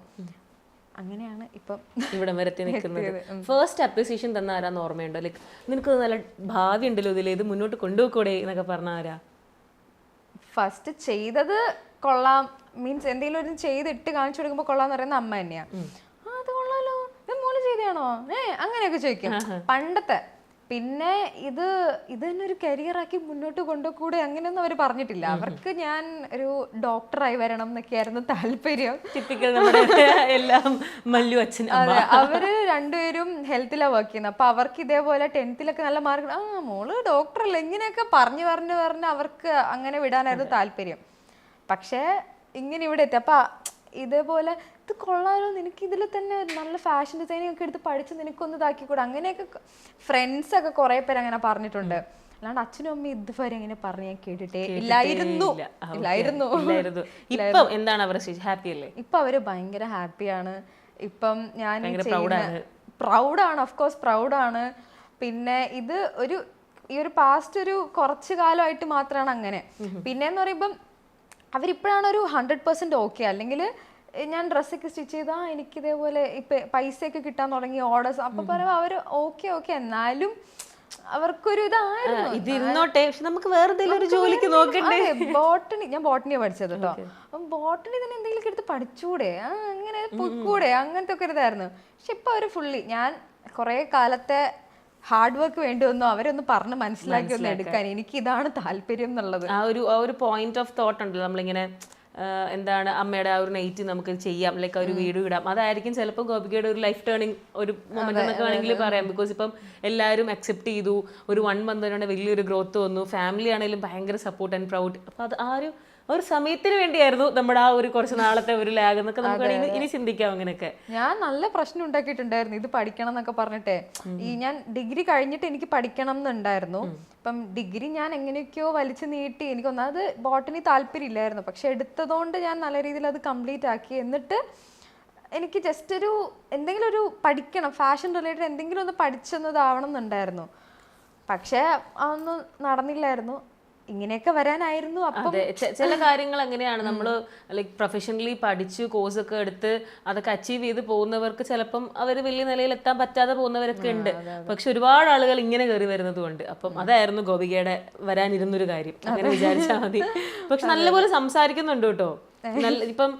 അങ്ങനെയാണ് ഇപ്പം ഇവിടെ വരത്തി നിൽക്കുന്നത്. ഫസ്റ്റ് അപ്രിസിയേഷൻ തന്ന ആരാന്ന് ഓർമ്മയുണ്ടോ? ലൈക്ക് നിനക്ക് നല്ല ഭാവി ഉണ്ടല്ലോ ഇതിൽ, ഇത് മുന്നോട്ട് കൊണ്ടുപോയിക്കൂടെ എന്നൊക്കെ പറഞ്ഞ ആരാ? ഫസ്റ്റ് ചെയ്തത് കൊള്ളാം മീൻസ് എന്തെങ്കിലും ഒരു ചെയ്തിട്ട് കാണിച്ചു കൊടുക്കുമ്പോൾ കൊള്ളാന്ന് പറയുന്ന അമ്മ തന്നെയാ. അത് കൊള്ളാലോ, മോള് ചെയ്തയാണോ അങ്ങനെയൊക്കെ ചോദിക്കും പണ്ടത്തെ. പിന്നെ ഇത് തന്നെ ഒരു കരിയറാക്കി മുന്നോട്ട് കൊണ്ടുകൂടെ അങ്ങനെയൊന്നും അവർ പറഞ്ഞിട്ടില്ല. അവർക്ക് ഞാൻ ഒരു ഡോക്ടറായി വരണം എന്നൊക്കെയായിരുന്നു താല്പര്യം. എല്ലാം മല്ലു അച്ഛൻ. അതെ, അവര് രണ്ടുപേരും ഹെൽത്തിലാണ് വർക്ക് ചെയ്യുന്നത്. അപ്പൊ അവർക്ക് ഇതേപോലെ 10th നല്ല മാർക്ക്, മോള് ഡോക്ടറല്ലേ ഇങ്ങനെയൊക്കെ പറഞ്ഞ് അവർക്ക് അങ്ങനെ വിടാനായിരുന്നു താല്പര്യം. പക്ഷേ ഇങ്ങനെ ഇവിടെ എത്തി. അപ്പൊ ഇതേപോലെ ഇത് കൊള്ളാലോ, നിനക്ക് ഇതിൽ തന്നെ നല്ല ഫാഷൻ ഡിസൈനിങ് ഒക്കെ എടുത്ത് പഠിച്ച് നിനക്കൊന്ന് ഇതാക്കിക്കൂടെ, അങ്ങനെയൊക്കെ ഫ്രണ്ട്സൊക്കെ കുറെ പേര് അങ്ങനെ പറഞ്ഞിട്ടുണ്ട്. അല്ലാണ്ട് അച്ഛനും അമ്മയും ഇതുവരെ അങ്ങനെ പറഞ്ഞ് ഞാൻ കേട്ടിട്ടേ ഇല്ലായിരുന്നു. ഇപ്പൊ അവര് ഭയങ്കര ഹാപ്പിയാണ്. ഇപ്പം ഞാൻ പ്രൗഡാണ്, ഓഫ് കോഴ്സ് പ്രൗഡാണ്. പിന്നെ ഇത് ഈ ഒരു പാസ്റ്റ് ഒരു കുറച്ച് കാലമായിട്ട് മാത്രമാണ് അങ്ങനെ. പിന്നെന്ന് പറയുമ്പം അവരിപ്പോഴാണ് ഒരു 100% ഓക്കെ. അല്ലെങ്കിൽ ഞാൻ ഡ്രസ്സൊക്കെ സ്റ്റിച്ച് ചെയ്താൽ എനിക്ക് ഇതേപോലെ ഇപ്പം പൈസയൊക്കെ കിട്ടാൻ തുടങ്ങി, ഓർഡേഴ്സ്, അപ്പം പറയുമ്പോൾ അവർ ഓക്കെ എന്നാലും അവർക്കൊരു ഇതായിരുന്നു. ഞാൻ ബോട്ടണി പഠിച്ചത് കേട്ടോ. അപ്പം ബോട്ടണി തന്നെ എന്തെങ്കിലും എടുത്ത് പഠിച്ചൂടെ, അങ്ങനെ പൊയ്ക്കൂടെ, അങ്ങനത്തെ ഒക്കെ ഒരു ഇതായിരുന്നു. പക്ഷെ ഇപ്പൊ അവര് ഫുള്ളി ഞാൻ കുറെ കാലത്തെ ഹാർഡ് വർക്ക് വേണ്ടി വന്നു അവരൊന്ന് പറഞ്ഞ് മനസ്സിലാക്കി ഒന്ന് എടുക്കാൻ, എനിക്ക് ഇതാണ് താല്പര്യം എന്നുള്ളത്. ആ ഒരു പോയിന്റ് ഓഫ് തോട്ട് ഉണ്ടല്ലോ, നമ്മളിങ്ങനെ എന്താണ് അമ്മയുടെ ആ ഒരു നൈറ്റ് നമുക്ക് ചെയ്യാം, ലൈക്ക് ഒരു വീഡിയോ ഇടാം, അതായിരിക്കും ചിലപ്പോൾ ഗോപികയുടെ ഒരു ലൈഫ് ടേണിങ് ഒരു മൊമെന്റ് എന്നൊക്കെ വേണമെങ്കിൽ പറയാം. ബിക്കോസ് ഇപ്പം എല്ലാവരും അക്സെപ്റ്റ് ചെയ്തു, ഒരു 1 month തന്നെ വലിയൊരു ഗ്രോത്ത് വന്നു, ഫാമിലി ആണെങ്കിലും ഭയങ്കര സപ്പോർട്ട് ആൻഡ് പ്രൗഡ്. അപ്പം അത് ആ ഒരു സമയത്തിന് വേണ്ടിയായിരുന്നു നമ്മുടെ ആ ഒരു കുറച്ച് നാളത്തെ ഒരു ലാഗ് എന്നൊക്കെ നമുക്ക് ഇനി ചിന്തിക്കാം. അങ്ങനെയൊക്കെ ഞാൻ നല്ല പ്രശ്നം ഉണ്ടാക്കിയിട്ടുണ്ടായിരുന്നു ഇത് പഠിക്കണം എന്നൊക്കെ പറഞ്ഞിട്ടേ. ഞാൻ ഡിഗ്രി കഴിഞ്ഞിട്ട് എനിക്ക് പഠിക്കണം എന്നുണ്ടായിരുന്നു. അപ്പം ഡിഗ്രി ഞാൻ എങ്ങനെയൊക്കെയോ വലിച്ചു നീട്ടി, എനിക്ക് ഒന്നാമത് ബോട്ടണി താല്പര്യം ഇല്ലായിരുന്നു, പക്ഷെ എടുത്തതുകൊണ്ട് ഞാൻ നല്ല രീതിയിൽ അത് കംപ്ലീറ്റ് ആക്കി. എന്നിട്ട് എനിക്ക് ജസ്റ്റ് എന്തെങ്കിലും ഒരു പഠിക്കണം, ഫാഷൻ റിലേറ്റഡ് എന്തെങ്കിലും ഒന്ന് പഠിച്ചെന്നതാവണം എന്നുണ്ടായിരുന്നു. പക്ഷെ അതൊന്നും നടന്നില്ലായിരുന്നു. ഇങ്ങനെയൊക്കെ വരാനായിരുന്നു. അതെ, ചില കാര്യങ്ങൾ അങ്ങനെയാണ്. നമ്മൾ ലൈക്ക് പ്രൊഫഷണലി പഠിച്ചു കോഴ്സ് ഒക്കെ എടുത്ത് അതൊക്കെ അച്ചീവ് ചെയ്ത് പോകുന്നവർക്ക് ചിലപ്പം അവർ വലിയ നിലയിൽ എത്താൻ പറ്റാതെ പോകുന്നവരൊക്കെ ഉണ്ട്. പക്ഷെ ഒരുപാട് ആളുകൾ ഇങ്ങനെ കയറി വരുന്നത് കൊണ്ട് അപ്പം അതായിരുന്നു ഗോപികയുടെ വരാനിരുന്നൊരു കാര്യം, അങ്ങനെ വിചാരിച്ചാൽ മതി. പക്ഷെ നല്ലപോലെ സംസാരിക്കുന്നുണ്ട് കേട്ടോ. നല്ല ഇപ്പം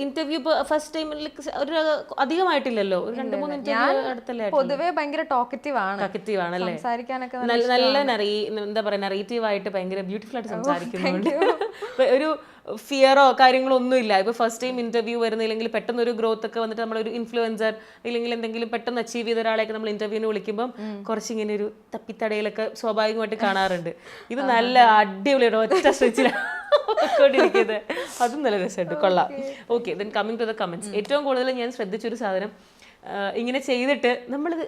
ഇന്റർവ്യൂ ഇപ്പൊ ഫസ്റ്റ് ടൈമിൽ ഒരു അധികമായിട്ടില്ലല്ലോ, ഒരു 2-3 ഇന്റർവ്യൂ അടുത്തല്ലേ? പൊതുവെ ഭയങ്കര ടോക്കറ്റീവ് ആണ്, ടോക്കറ്റീവ് ആണല്ലേ? സംസാരിക്കാനൊക്കെ നല്ല എന്താ പറയാ നറേറ്റീവ് ആയിട്ട് ഭയങ്കര ബ്യൂട്ടിഫുൾ ആയിട്ട് സംസാരിക്കുന്നുണ്ട്. ഒരു ഫിയറോ കാര്യങ്ങളോ ഒന്നുമില്ല. ഇപ്പൊ ഫസ്റ്റ് ടൈം ഇന്റർവ്യൂ വരുന്നില്ലെങ്കിൽ പെട്ടെന്ന് ഒരു ഗ്രോത്ത് ഒക്കെ വന്നിട്ട് നമ്മളൊരു ഇൻഫ്ലുവൻസർ ഇല്ലെങ്കിൽ എന്തെങ്കിലും പെട്ടെന്ന് അച്ചീവ് ചെയ്ത ഒരാളെയൊക്കെ നമ്മൾ ഇന്റർവ്യൂവിന് വിളിക്കുമ്പോൾ കുറച്ചിങ്ങനെ ഒരു തപ്പിത്തടയിലൊക്കെ സ്വാഭാവികമായിട്ട് കാണാറുണ്ട്. ഇത് നല്ല അടിപൊളിയാണ്, ഒറ്റ സ്ട്രെച്ചിലാണ് അതും നല്ല രസമുണ്ട്, കൊള്ളാം. Okay, then coming to the comments. ഏറ്റവും കൂടുതൽ ഞാൻ ശ്രദ്ധിച്ചൊരു സാധനം, ഇങ്ങനെ ചെയ്തിട്ട് നമ്മളിത്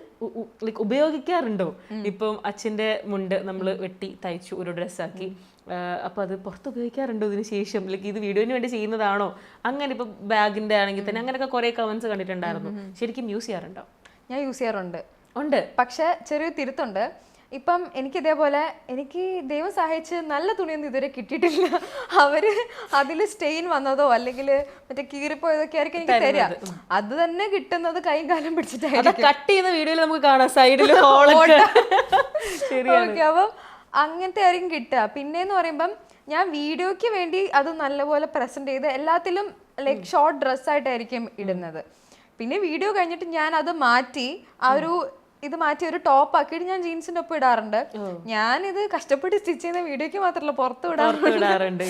ലൈക്ക് ഉപയോഗിക്കാറുണ്ടോ? ഇപ്പം അച്ഛൻ്റെ മുണ്ട് നമ്മൾ വെട്ടി തയ്ച്ചു ഒരു ഡ്രസ്സാക്കി, അപ്പോൾ അത് പുറത്ത് ഉപയോഗിക്കാറുണ്ടോ ഇതിന് ശേഷം? ലൈക്ക് ഇത് വീഡിയോന് വേണ്ടി ചെയ്യുന്നതാണോ? അങ്ങനെ ഇപ്പം ബാഗിൻ്റെ ആണെങ്കിൽ തന്നെ അങ്ങനെയൊക്കെ കുറേ കമന്റ്സ് കണ്ടിട്ടുണ്ടായിരുന്നു. ശരിക്കും യൂസ് ചെയ്യാറുണ്ടോ? ഞാൻ യൂസ് ചെയ്യാറുണ്ട്. ഉണ്ട്, പക്ഷെ ചെറിയൊരു തിരുത്തുണ്ട്. ഇപ്പം എനിക്ക് ഇതേപോലെ എനിക്ക് ദൈവം സഹായിച്ച് നല്ല തുണിയൊന്നും ഇതുവരെ കിട്ടിയിട്ടില്ല. അവര് അതിൽ സ്റ്റെയിൻ വന്നതോ അല്ലെങ്കിൽ മറ്റേ കീറിപ്പോയതൊക്കെ ആയിരിക്കും എനിക്ക് തരിക. അത് തന്നെ കിട്ടുന്നത് കൈയും കാലം പിടിച്ചിട്ടായിരിക്കും. കട്ട് ചെയ്യുന്ന വീഡിയോയിൽ നമുക്ക് കാണാം സൈഡിൽ. അപ്പം അങ്ങനത്തെ ആയിരിക്കും കിട്ടുക. പിന്നെന്ന് പറയുമ്പം ഞാൻ വീഡിയോയ്ക്ക് വേണ്ടി അത് നല്ലപോലെ പ്രസന്റ് ചെയ്ത് എല്ലാത്തിലും ലൈക്ക് ഷോർട്ട് ഡ്രസ്സായിട്ടായിരിക്കും ഇടുന്നത്. പിന്നെ വീഡിയോ കഴിഞ്ഞിട്ട് ഞാൻ അത് മാറ്റി ഇത് മാറ്റി ഒരു ടോപ്പ് ആക്കിയിട്ട് ഞാൻ ജീൻസിന്റെ ഒപ്പം ഇടാറുണ്ട്. ഞാനിത് കഷ്ടപ്പെട്ട് സ്റ്റിച്ച് ചെയ്യുന്ന വീഡിയോക്ക് മാത്രമല്ല പുറത്ത് ഇടാറുണ്ട്.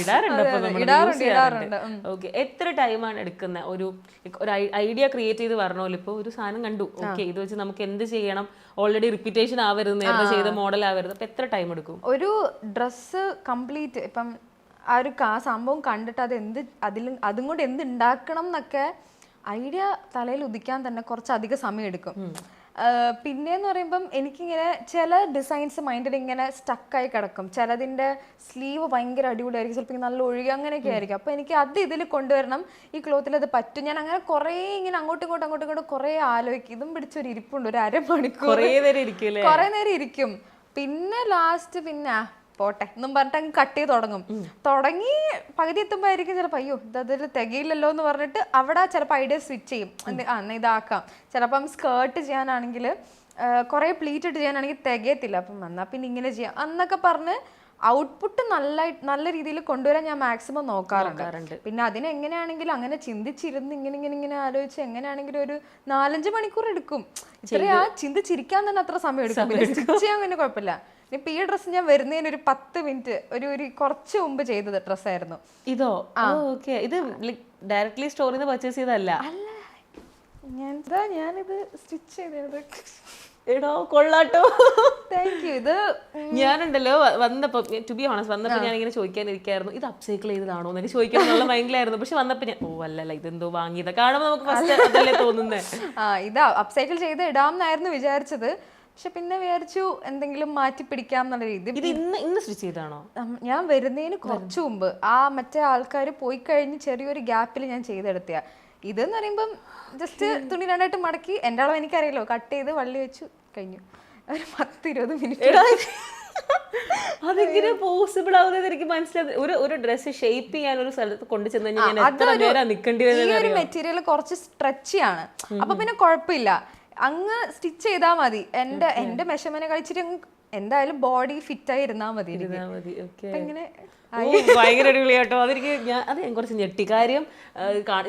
എത്ര ടൈമാണ് എടുക്കുന്ന ഒരു ഐഡിയ ക്രിയേറ്റ് ചെയ്ത് പറഞ്ഞോല്ലോ? ഇപ്പൊ ഒരു സാധനം കണ്ടു, ഓക്കെ ഇത് വെച്ച് നമുക്ക് എന്ത് ചെയ്യണം, ഓൾറെഡി റിപ്പീറ്റേഷൻ ആവരുത്, നേരത്തെ ചെയ്ത മോഡൽ ആവരുത്, അപ്പൊ എത്ര ടൈം എടുക്കും ഒരു ഡ്രസ്സ് കംപ്ലീറ്റ്? ഇപ്പം ആ ഒരു സംഭവം കണ്ടിട്ട് അതും കൊണ്ട് എന്ത് ഉണ്ടാക്കണം എന്നൊക്കെ ഐഡിയ തലയിൽ ഉദിക്കാൻ തന്നെ കുറച്ചധികം സമയം എടുക്കും. പിന്നെന്ന് പറയുമ്പം എനിക്കിങ്ങനെ ചില ഡിസൈൻസ് മൈൻഡിൽ ഇങ്ങനെ സ്റ്റക്കായി കിടക്കും. ചിലതിൻ്റെ സ്ലീവ് ഭയങ്കര അടിപൊളിയായിരിക്കും, ചിലപ്പോൾ നല്ല ഒഴുകി അങ്ങനെയൊക്കെ ആയിരിക്കും. അപ്പോൾ എനിക്ക് ഇതിൽ കൊണ്ടുവരണം, ഈ ക്ലോത്തിൽ അത് പറ്റും. ഞാൻ അങ്ങനെ കുറേ ഇങ്ങനെ അങ്ങോട്ടും ഇങ്ങോട്ടും കുറേ ആലോചിക്കും. ഇതും പിടിച്ചൊരു ഇരിപ്പുണ്ട്, ഒരു അരമണിക്കൂർ കുറേ നേരം ഇരിക്കും. പിന്നെ ലാസ്റ്റ് പോട്ടെ എന്നും പറഞ്ഞിട്ട് അങ്ങ് കട്ട് ചെയ്ത് തുടങ്ങി പകുതി എത്തുമ്പോഴായിരിക്കും ചിലപ്പോൾ അയ്യോ ഇതതിൽ തികയില്ലല്ലോ എന്ന് പറഞ്ഞിട്ട് അവിടെ ചിലപ്പോൾ ഐഡിയ സ്വിച്ച് ചെയ്യും. എന്നാൽ ഇതാക്കാം. ചിലപ്പം സ്കേർട്ട് ചെയ്യാനാണെങ്കിൽ കുറേ പ്ലീറ്റ് ഇട്ട് ചെയ്യാനാണെങ്കിൽ തികയത്തില്ല, അപ്പം എന്നാൽ പിന്നെ ഇങ്ങനെ ചെയ്യാം എന്നൊക്കെ പറഞ്ഞ് ഔട്ട്പുട്ട് നല്ല രീതിയിൽ കൊണ്ടുവരാൻ ഞാൻ മാക്സിമം നോക്കാറുണ്ട്. പിന്നെ അതിനെങ്ങനെയാണെങ്കിലും അങ്ങനെ ചിന്തിച്ചിരുന്ന് ഇങ്ങനെ ആലോചിച്ച് എങ്ങനെയാണെങ്കിലും ഒരു 4-5 മണിക്കൂർ എടുക്കും. ഇത്രയും ചിന്തിച്ചിരിക്കാൻ തന്നെ അത്ര സമയം എടുക്കും. പിന്നെ സ്റ്റിച്ച് ചെയ്യാൻ പിന്നെ കുഴപ്പമില്ല. ഇപ്പൊ ഈ ഡ്രസ്സ് ഞാൻ വരുന്നതിന് ഒരു 10 മിനിറ്റ് ഒരു കുറച്ച് മുമ്പ് ചെയ്തത് ഡ്രസ്സായിരുന്നു. ഇതോ? ഓക്കെ, ഇത് ഡയറക്ട്ലി സ്റ്റോറിൽ നിന്ന് പർച്ചേസ് ചെയ്തതല്ല? ഞാനിത് സ്റ്റിച്ച് ചെയ്തത്. എടോ കൊള്ളാട്ടോ, താങ്ക് യു. ഇത് ഞാനുണ്ടല്ലോ വന്നപ്പോ ടു ബി ഓണസ്റ്റ് വന്നപ്പോ ഞാൻ ഇങ്ങനെ ചോദിക്കാനിരിക്കായിരുന്നു, ഇത് അപ്സൈക്കിൾ ചെയ്തതാണോ എന്നൊക്കെ ചോദിക്കാനുള്ള മൈൻഡിലായിരുന്നു. പക്ഷെ വന്നപ്പോ ഞാൻ അല്ലല്ല ഇതെന്തോ വാങ്ങിയതാ, കാണുമ്പോൾ നമുക്ക് ഫസ്റ്റ് അതല്ലേ തോന്നുന്നേ. ഇത് അപ്സൈക്കിൾ ചെയ്ത് ഇടാമെന്നായിരുന്നു വിചാരിച്ചത്. പക്ഷെ പിന്നെ വിചാരിച്ചു എന്തെങ്കിലും മാറ്റി പിടിക്കാം എന്നുള്ള രീതി. ഇത് ഇന്ന് സ്റ്റിച്ച് ചെയ്താണോ? ഞാൻ വരുന്നതിന് കുറച്ചു മുമ്പ് മറ്റേ ആൾക്കാർ പോയി കഴിഞ്ഞ് ചെറിയൊരു ഗ്യാപ്പിൽ ഞാൻ ചെയ്തെടുത്തിയ. ഇതെന്ന് പറയുമ്പം ജസ്റ്റ് തുണി 2 മടക്കി, എൻ്റെ അളവ് എനിക്കറിയാലോ, കട്ട് ചെയ്ത് വള്ളി വെച്ചു കഴിഞ്ഞു. ഒരു 10-20 മിനിറ്റ്. അതെങ്ങനെ പോസിബിൾ ആവുന്നത് എനിക്ക് മനസ്സിലായി. ഒരു ഡ്രസ്സ് ഷേപ്പ് ചെയ്യാൻ ഒരു സ്ഥലത്ത് കൊണ്ടുചെന്ന് കഴിഞ്ഞാൽ എത്ര നേരം നിൽക്കേണ്ടി വരുന്നത്? ഈ ഒരു മെറ്റീരിയൽ കുറച്ച് സ്ട്രെച്ചി ആണ്, അപ്പൊ പിന്നെ കുഴപ്പമില്ല, അങ്ങ് സ്റ്റിച്ച് ചെയ്താൽ മതി. എന്റെ മെഷർമെന്റ് കഴിച്ചിട്ട് എന്തായാലും ബോഡി ഫിറ്റ് ആയി ഇരുന്നാൽ മതി. ഇങ്ങനെ ഭയങ്കര അടിപൊളിയാട്ടോ. അത് ഞാൻ കുറച്ച് ഞെട്ടി. കാര്യം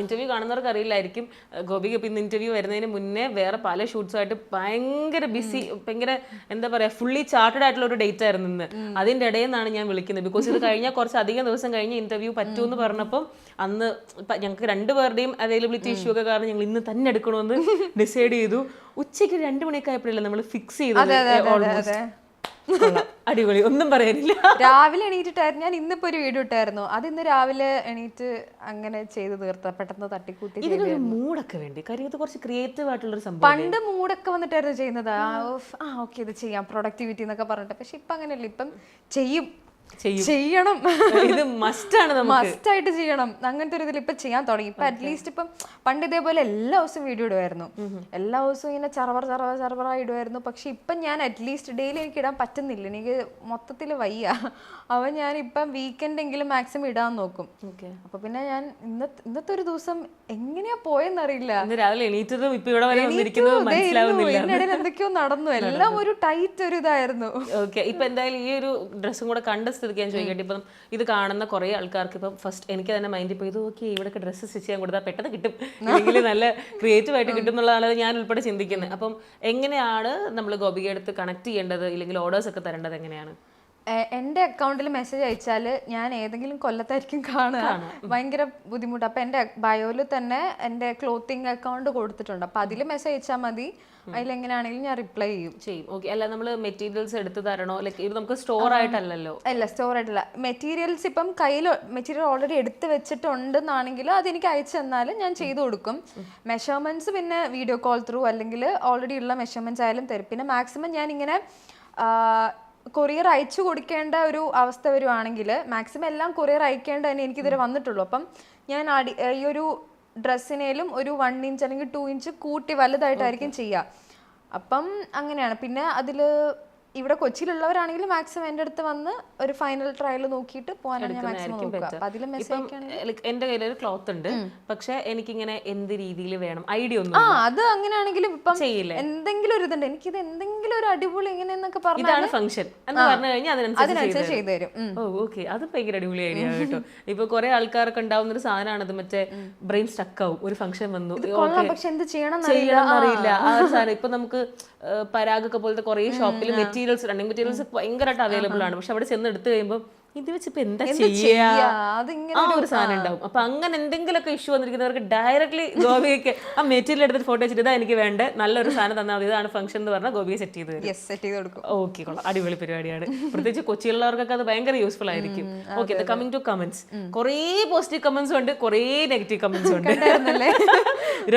ഇന്റർവ്യൂ കാണുന്നവർക്ക് അറിയില്ലായിരിക്കും, ഗോപിക്ക് ഇപ്പം ഇന്ന് ഇന്റർവ്യൂ വരുന്നതിന് മുന്നേ വേറെ പല ഷൂട്ട്സുമായിട്ട് ഭയങ്കര ബിസി, ഭയങ്കര എന്താ പറയാ ഫുള്ളി ചാർട്ടഡ് ആയിട്ടുള്ള ഒരു ഡേറ്റ് ആയിരുന്നു ഇന്ന്. അതിന്റെ ഇടയിൽ നിന്നാണ് ഞാൻ വിളിക്കുന്നത്. ബിക്കോസ് ഇത് കഴിഞ്ഞാൽ കുറച്ച് അധികം ദിവസം കഴിഞ്ഞ് ഇന്റർവ്യൂ പറ്റുമെന്ന് പറഞ്ഞപ്പം അന്ന് ഞങ്ങൾക്ക് 2 പേരുടെയും അവൈലബിലിറ്റി ഇഷ്യൂ ഒക്കെ കാരണം ഞങ്ങൾ ഇന്ന് തന്നെ എടുക്കണമെന്ന് ഡിസൈഡ് ചെയ്തു. ഉച്ചയ്ക്ക് 2 മണിയൊക്കെ ആയപ്പോഴല്ലേ നമ്മൾ ഫിക്സ് ചെയ്തത്. അടിപൊളി, ഒന്നും പറയാനില്ല. രാവിലെ എണീറ്റിട്ടായിരുന്നു ഞാൻ ഇന്നിപ്പോ ഒരു വീഡിയോ ഇട്ടായിരുന്നു. അത് ഇന്ന് രാവിലെ എണീറ്റ് അങ്ങനെ ചെയ്ത് തീർത്ത പെട്ടെന്ന് തട്ടിക്കൂട്ടി. മൂഡൊക്കെ വേണ്ടി കാര്യം ഇത് കുറച്ച് ക്രിയേറ്റീവ് ആയിട്ടുള്ള ഒരു സംഭവം. പണ്ട് മൂഡൊക്കെ വന്നിട്ടായിരുന്നു ചെയ്യുന്നത്. ഓക്കെ ഇത് ചെയ്യാം പ്രൊഡക്ടിവിറ്റി എന്നൊക്കെ പറഞ്ഞിട്ട്. പക്ഷെ ഇപ്പൊ അങ്ങനെയല്ല, ഇപ്പം ചെയ്യണം, ഇത് മസ്റ്റായിട്ട് ചെയ്യണം. അങ്ങനത്തെ ഒരു ഇതിൽ ഇപ്പൊ ചെയ്യാൻ തുടങ്ങി. ഇപ്പൊ അറ്റ്ലീസ്റ്റ് ഇപ്പം പണ്ട് ഇതേപോലെ എല്ലാ ദിവസവും വീഡിയോ ഇടുമായിരുന്നു, എല്ലാ ദിവസവും ഇങ്ങനെ ചറവറായി ഇടുമായിരുന്നു. പക്ഷെ ഇപ്പം ഞാൻ അറ്റ്ലീസ്റ്റ് ഡെയിലി എനിക്ക് ഇടാൻ പറ്റുന്നില്ല, എനിക്ക് മൊത്തത്തിൽ വയ്യ. അവൻ ഞാൻ ഇപ്പം വീക്കെൻഡെങ്കിലും മാക്സിമം ഇടാൻ നോക്കും. അപ്പൊ പിന്നെ ഞാൻ ഇന്നത്തെ ഒരു ദിവസം എങ്ങനെയാ പോയെന്നറിയില്ല. രാവിലെ എണീറ്റതും ഇപ്പൊ ഇവിടെ വരെ എന്തൊക്കെയോ നടന്നു, എല്ലാം ഒരു ടൈറ്റ് ഒരു ഇതായിരുന്നു. ഓക്കെ, ഇപ്പൊ എന്തായാലും ഈ ഒരു ഡ്രസ്സും കൂടെ കണ്ട സ്ഥിതിക്ക് ഞാൻ ചോദിക്കട്ടെ, ഇപ്പം ഇത് കാണുന്ന കുറേ ആൾക്കാർക്ക് ഇപ്പം ഫസ്റ്റ് എനിക്ക് തന്നെ മൈൻഡിൽ പോയി ഇത് ഓക്കെ ഇവിടെയൊക്കെ ഡ്രസ്സ് സ്റ്റിച്ച് ചെയ്യാൻ കൊടുത്താൽ പെട്ടെന്ന് കിട്ടും, അല്ലെങ്കിൽ നല്ല ക്രിയേറ്റീവ് ആയിട്ട് കിട്ടും എന്നുള്ളതാണ് ഞാൻ ഉൾപ്പെടെ ചിന്തിക്കുന്നത്. അപ്പം എങ്ങനെയാണ് നമ്മൾ ഗോപിക അടുത്ത് കണക്ട് ചെയ്യേണ്ടത്, ഇല്ലെങ്കിൽ ഓർഡേഴ്സ് ഒക്കെ തരേണ്ടത് എങ്ങനെയാണ്? എൻ്റെ അക്കൗണ്ടിൽ മെസ്സേജ് അയച്ചാൽ ഞാൻ ഏതെങ്കിലും കൊല്ലത്തായിരിക്കും കാണുക, ഭയങ്കര ബുദ്ധിമുട്ട്. അപ്പം എൻ്റെ ബയോയിൽ തന്നെ എൻ്റെ ക്ലോത്തിങ് അക്കൗണ്ട് കൊടുത്തിട്ടുണ്ട്. അപ്പം അതിൽ മെസ്സേജ് അയച്ചാൽ മതി, അതിലെങ്ങനെയാണെങ്കിലും ഞാൻ റിപ്ലൈ ചെയ്യും. ഓക്കെ. അല്ല നമ്മൾ മെറ്റീരിയൽസ് എടുത്ത് തരണോ, ലൈക്ക് ഇത് നമുക്ക് സ്റ്റോർ ആയിട്ടല്ലല്ലോ? അല്ല, സ്റ്റോർ ആയിട്ടല്ല. മെറ്റീരിയൽസ് ഇപ്പം കയ്യിൽ മെറ്റീരിയൽ ഓൾറെഡി എടുത്ത് വെച്ചിട്ടുണ്ടെന്നാണെങ്കിൽ അതെനിക്ക് അയച്ചു തന്നാൽ ഞാൻ ചെയ്തു കൊടുക്കും. മെഷർമെൻറ്റ്സ് പിന്നെ വീഡിയോ കോൾ ത്രൂ അല്ലെങ്കിൽ ഓൾറെഡി ഉള്ള മെഷർമെൻറ്റ്സ് ആയാലും തരും. പിന്നെ മാക്സിമം ഞാനിങ്ങനെ കൊറിയർ അയച്ചു കൊടുക്കേണ്ട ഒരു അവസ്ഥ വരുവാണെങ്കിൽ മാക്സിമം എല്ലാം കൊറിയർ അയക്കേണ്ട തന്നെ എനിക്കിതുവരെ വന്നിട്ടുള്ളൂ. അപ്പം ഞാൻ ഈ ഒരു ഡ്രസ്സിനേലും ഒരു 1 ഇഞ്ച് അല്ലെങ്കിൽ 2 ഇഞ്ച് കൂട്ടി വലുതായിട്ടായിരിക്കും ചെയ്യുക. അപ്പം അങ്ങനെയാണ്. പിന്നെ അതിൽ ഇവിടെ കൊച്ചിയിലുള്ളവരാണെങ്കിൽ മാക്സിമം എൻ്റെ അടുത്ത് വന്ന് ഒരു ഫൈനൽ ട്രയൽ നോക്കിയിട്ട് പോകാനാണ് ഞാൻ മാക്സിമം നോക്കുക. അപ്പം അതിൽ മെസ്സേജ് എൻ്റെ കയ്യിലൊരു ക്ലോത്ത് ഉണ്ട്, പക്ഷെ എനിക്കിങ്ങനെ എന്ത് രീതിയിൽ വേണം ഐഡിയ ഒന്നും അത് അങ്ങനെയാണെങ്കിലും ഇപ്പം ചെയ്യില്ല. എന്തെങ്കിലും ഒരു ഇതുണ്ട്, എനിക്കിത് എന്തെങ്കിലും ഒരു അടിപൊളി ഇങ്ങനെയെന്നൊക്കെ ഇതാണ് ഫംഗ്ഷൻ എന്ന് പറഞ്ഞു കഴിഞ്ഞാൽ അതിനനുസരിച്ച് ചെയ്തു തരും. ഓക്കെ, അത് ഭയങ്കര അടിപൊളി ഐഡിയ കേട്ടോ. ഇപ്പൊ കുറെ ആൾക്കാർക്ക് ഉണ്ടാവുന്ന ഒരു സാധനമാണ് ഇത്, മറ്റേ ബ്രെയിൻ സ്റ്റക്ക് ആവും, ഒരു ഫംഗ്ഷൻ വന്നു പക്ഷെ എന്ത് ചെയ്യണം അറിയില്ല ആ ഒരു സാധനം. ഇപ്പൊ നമുക്ക് പരാഗൊക്കെ പോലത്തെ കുറെ ഷോപ്പിൽ മെറ്റീരിയൽസ് റണ്ണിങ് മെറ്റീരിയൽസ് ഭയങ്കരമായിട്ട് അവൈലബിൾ ആണ്. പക്ഷെ അവിടെ ചെന്ന് എടുത്തു കഴിയുമ്പോൾ ഇത് വെച്ചിപ്പോ എന്താ ചെയ്യാ, ആ ഒരു സാധനം ഉണ്ടാവും. അപ്പൊ അങ്ങനെ എന്തെങ്കിലുമൊക്കെ ഇഷ്യൂ വന്നിരിക്കുന്നവർക്ക് ഡയറക്ട്ലി ഗോപികയ്ക്ക് ആ മെറ്റീരിയൽ എടുത്തിട്ട് ഫോട്ടോ വെച്ചിട്ട് ഇതാ എനിക്ക് വേണ്ട നല്ലൊരു സാധനം തന്നാൽ മതി, ഇതാണ് ഫംഗ്ഷൻ എന്ന് പറഞ്ഞാൽ ഗോപിയെ സെറ്റ് ചെയ്ത് കൊടുക്കും. ഓക്കെ, കൊള്ളാം, അടിപൊളി പരിപാടിയാണ്. പ്രത്യേകിച്ച് കൊച്ചിയുള്ളവർക്കൊക്കെ അത് ഭയങ്കര യൂസ്ഫുൾ ആയിരിക്കും. ഓക്കെ, കമ്മിങ് ടു കമന്റ്സ്, കുറേ പോസിറ്റീവ് കമന്റ്സ് ഉണ്ട്, കുറേ നെഗറ്റീവ് കമന്റ്സ് ഉണ്ട്.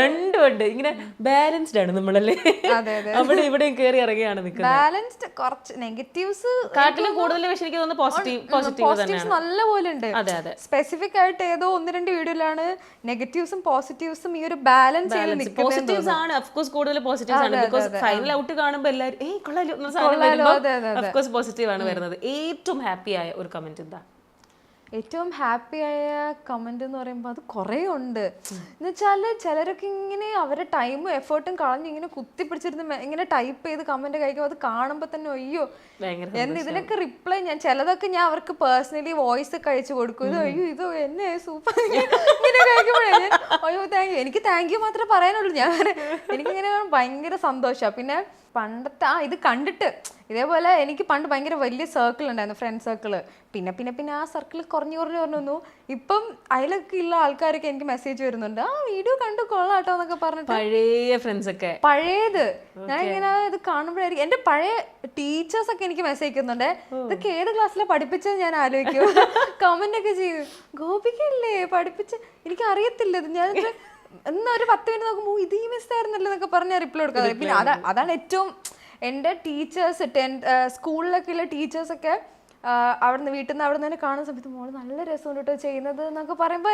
രണ്ടും ഉണ്ട്. ഇങ്ങനെ ബാലൻസ്ഡ് ആണ് നമ്മളല്ലേ, അവിടെ ഇവിടെയും കയറി ഇറങ്ങിയാണ് നിൽക്കുന്നത്. കുറച്ച് നെഗറ്റീവ്സ് കാട്ടിലും കൂടുതൽ പക്ഷെ എനിക്ക് തോന്നുന്നു പോസിറ്റീവ്സ് നല്ല പോലെ ഉണ്ട്. സ്പെസിഫിക് ആയിട്ട് ഏതോ 1-2 വീഡിയോയിലാണ് നെഗറ്റീവ്സും പോസിറ്റീവ്സും ഈ ഒരു ബാലൻസ് ചെയ്ത് നിൽക്കുന്നത്. പോസിറ്റീവ്സ് ആണ് ഓഫ് കോഴ്സ് കൂടുതൽ പോസിറ്റീവ്സ് ആണ്, ബിക്കോസ് ഫൈനൽ ഔട്ട് കാണുമ്പോൾ എല്ലാവരും കൊള്ളാലോ പോസിറ്റീവ് ആണ് വരുന്നത്. ഏറ്റവും ഹാപ്പി ആയ ഒരു കമന്റ് എന്താ? ഏറ്റവും ഹാപ്പി ആയ കമന്റ് എന്ന് പറയുമ്പോൾ അത് കുറേ ഉണ്ട്. എന്ന് വെച്ചാൽ ചിലരൊക്കെ ഇങ്ങനെ അവരുടെ ടൈമും എഫേർട്ടും കളഞ്ഞ് ഇങ്ങനെ കുത്തിപ്പിടിച്ചിരുന്ന് ഇങ്ങനെ ടൈപ്പ് ചെയ്ത് കമന്റ് കഴിക്കും. അത് കാണുമ്പോൾ തന്നെ അയ്യോ എന്ന് ഇതിനൊക്കെ റിപ്ലൈ ചിലതൊക്കെ ഞാൻ അവർക്ക് പേഴ്സണലി വോയിസ് ഒക്കെ അയച്ചു കൊടുക്കും. ഇത് അയ്യോ ഇതോ എന്നെ സൂപ്പർ ഇങ്ങനെ കഴിക്കുമ്പോഴേ അയ്യോ താങ്ക് യു, എനിക്ക് താങ്ക് യു മാത്രമേ പറയാനുള്ളൂ. എനിക്കിങ്ങനെ ഭയങ്കര സന്തോഷമാണ്. പിന്നെ പണ്ടത്തെ ഇത് കണ്ടിട്ട് ഇതേപോലെ എനിക്ക് പണ്ട് ഭയങ്കര വലിയ സർക്കിൾ ഉണ്ടായിരുന്നു, ഫ്രണ്ട് സർക്കിള്. പിന്നെ ആ സർക്കിൾ കുറഞ്ഞു വന്നു. ഇപ്പം അതിലൊക്കെ ഉള്ള ആൾക്കാരൊക്കെ എനിക്ക് മെസ്സേജ് വരുന്നുണ്ട്, ആ വീഡിയോ കണ്ടു കൊള്ളാട്ടോ എന്നൊക്കെ പറഞ്ഞിട്ട്. പഴയ ഫ്രണ്ട്സ് ഒക്കെ പഴയത് ഞാൻ ഇങ്ങനെ ഇത് കാണുമ്പോഴായിരിക്കും എൻ്റെ പഴയ ടീച്ചേഴ്സ് ഒക്കെ എനിക്ക് മെസ്സേജ് അയക്കുന്നുണ്ട്. ഇതൊക്കെ ഏത് ക്ലാസ്സിലാണ് പഠിപ്പിച്ചത് ഞാൻ ആലോചിക്കും. കമന്റ് ഒക്കെ ചെയ്യും, ഗോപികയല്ലേ പഠിപ്പിച്ച്, എനിക്ക് അറിയത്തില്ല ഇത്, ഞാൻ എന്നാ ഒരു 10 മിനിറ്റ് നോക്കുമ്പോൾ ഇത് ഈ മിസ് ആയിരുന്നല്ലോ എന്നൊക്കെ പറഞ്ഞാൽ റിപ്ലൈ കൊടുക്കാതെ. പിന്നെ അതാണ് ഏറ്റവും എൻ്റെ ടീച്ചേഴ്സ് സ്കൂളിലൊക്കെ ഉള്ള ടീച്ചേഴ്സൊക്കെ അവിടുന്ന് വീട്ടിൽ നിന്ന് അവിടെ നിന്ന് കാണുന്ന സമയത്ത് മോള് നല്ല രസമുണ്ട് കേട്ടോ ചെയ്യുന്നത് എന്നൊക്കെ പറയുമ്പോ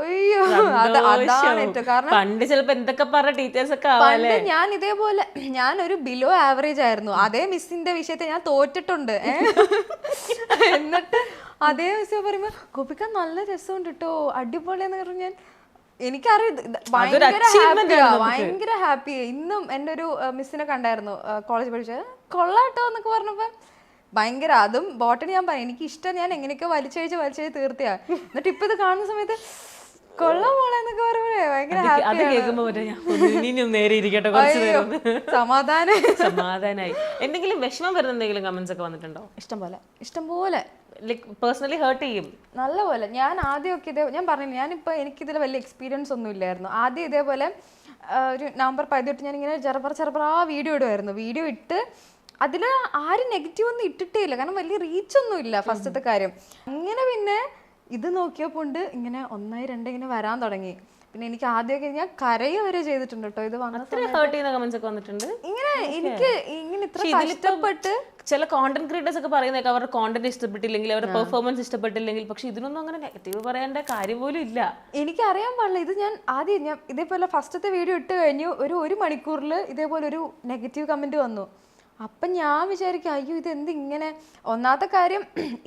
അയ്യോ അതാണ് ഏറ്റവും. കാരണം പണ്ട് ചിലപ്പോ എന്തൊക്കെ പറഞ്ഞ ടീച്ചേഴ്സ് ഒക്കെ പണ്ട് ഞാൻ ഇതേപോലെ ഞാനൊരു ബിലോ ആവറേജ് ആയിരുന്നു. അതേ മിസ്സിന്റെ വിഷയത്തെ ഞാൻ തോറ്റിട്ടുണ്ട്. എന്നിട്ട് അതേ മിസ് പറയുമ്പോ ഗോപിക നല്ല രസമുണ്ട് കേട്ടോ അടിപൊളിയെന്ന് പറഞ്ഞു. എനിക്കറിയാം ഭയങ്കര ഹാപ്പി. ഇന്നും എൻ്റെ ഒരു മിസ്സിനെ കണ്ടായിരുന്നു കോളേജ് പഠിച്ചത്, കൊള്ളാട്ടോ എന്നൊക്കെ പറഞ്ഞപ്പോ ഭയങ്കര. അതും ബോട്ടണി ഞാൻ പറയാം എനിക്ക് ഇഷ്ടം, ഞാൻ എങ്ങനെയൊക്കെ വലിച്ചഴിച്ച് തീർത്തിയാ. എന്നിട്ട് ഇപ്പൊ ഇത് കാണുന്ന സമയത്ത് കൊള്ളാം മോളെ എന്നൊക്കെ പറയുമ്പോഴേ ഭയങ്കര സമാധാനായി. എന്തെങ്കിലും വിഷമം വരുന്ന എന്തെങ്കിലും കമന്റ്സ് ഒക്കെ വന്നിട്ടുണ്ടോ? ഇഷ്ടംപോലെ പേഴ്സണലി ഹേർട്ട് ചെയ്യും നല്ലപോലെ. ഞാൻ ആദ്യമൊക്കെ ഞാൻ പറഞ്ഞില്ല, ഞാനിപ്പോൾ എനിക്കിതിൽ വലിയ എക്സ്പീരിയൻസ് ഒന്നും ഇല്ലായിരുന്നു. ആദ്യം ഇതേപോലെ ഒരു നവംബർ 10 തൊട്ട് ഞാനിങ്ങനെ ചെറുപ്പറ വീഡിയോ ഇടുമായിരുന്നു. വീഡിയോ ഇട്ട് അതിൽ ആരും നെഗറ്റീവ് ഒന്നും ഇട്ടിട്ടേ ഇല്ല, കാരണം വലിയ റീച്ചൊന്നും ഇല്ല ഫസ്റ്റത്തെ കാര്യം. അങ്ങനെ പിന്നെ ഇത് നോക്കിയപ്പോൾ ഇങ്ങനെ 1, 2 ഇങ്ങനെ വരാൻ തുടങ്ങി. പിന്നെ എനിക്ക് ആദ്യമൊക്കെ ഞാൻ കരയ വരെ ചെയ്തിട്ടുണ്ട് കേട്ടോ. ഇത് വന്നിട്ടുണ്ട് ഇങ്ങനെ എനിക്ക് ഇങ്ങനെ ഇത്ര കഷ്ടപ്പെട്ട്. ചില കോണ്ടന്റ് ക്രിയേറ്റേഴ്സ് ഒക്കെ പറയുന്നേക്കെ അവരുടെ കോണ്ടന്റ് ഇഷ്ടപ്പെട്ടില്ലെങ്കിൽ അവരുടെ പെർഫോമൻസ് ഇഷ്ടപ്പെട്ടില്ലെങ്കിൽ, പക്ഷെ ഇതിനൊന്നും അങ്ങനെ നെഗറ്റീവ് പറയേണ്ട കാര്യം പോലും ഇല്ല. എനിക്ക് അറിയാൻ പാടില്ല. ഇത് ഞാൻ ഇതേപോലെ ഫസ്റ്റത്തെ വീഡിയോ ഇട്ട് കഴിഞ്ഞു ഒരു മണിക്കൂറിൽ ഇതേപോലെ ഒരു നെഗറ്റീവ് കമന്റ് വന്നു. അപ്പം ഞാൻ വിചാരിക്കും അയ്യോ ഇത് എന്ത് ഇങ്ങനെ. ഒന്നാമത്തെ കാര്യം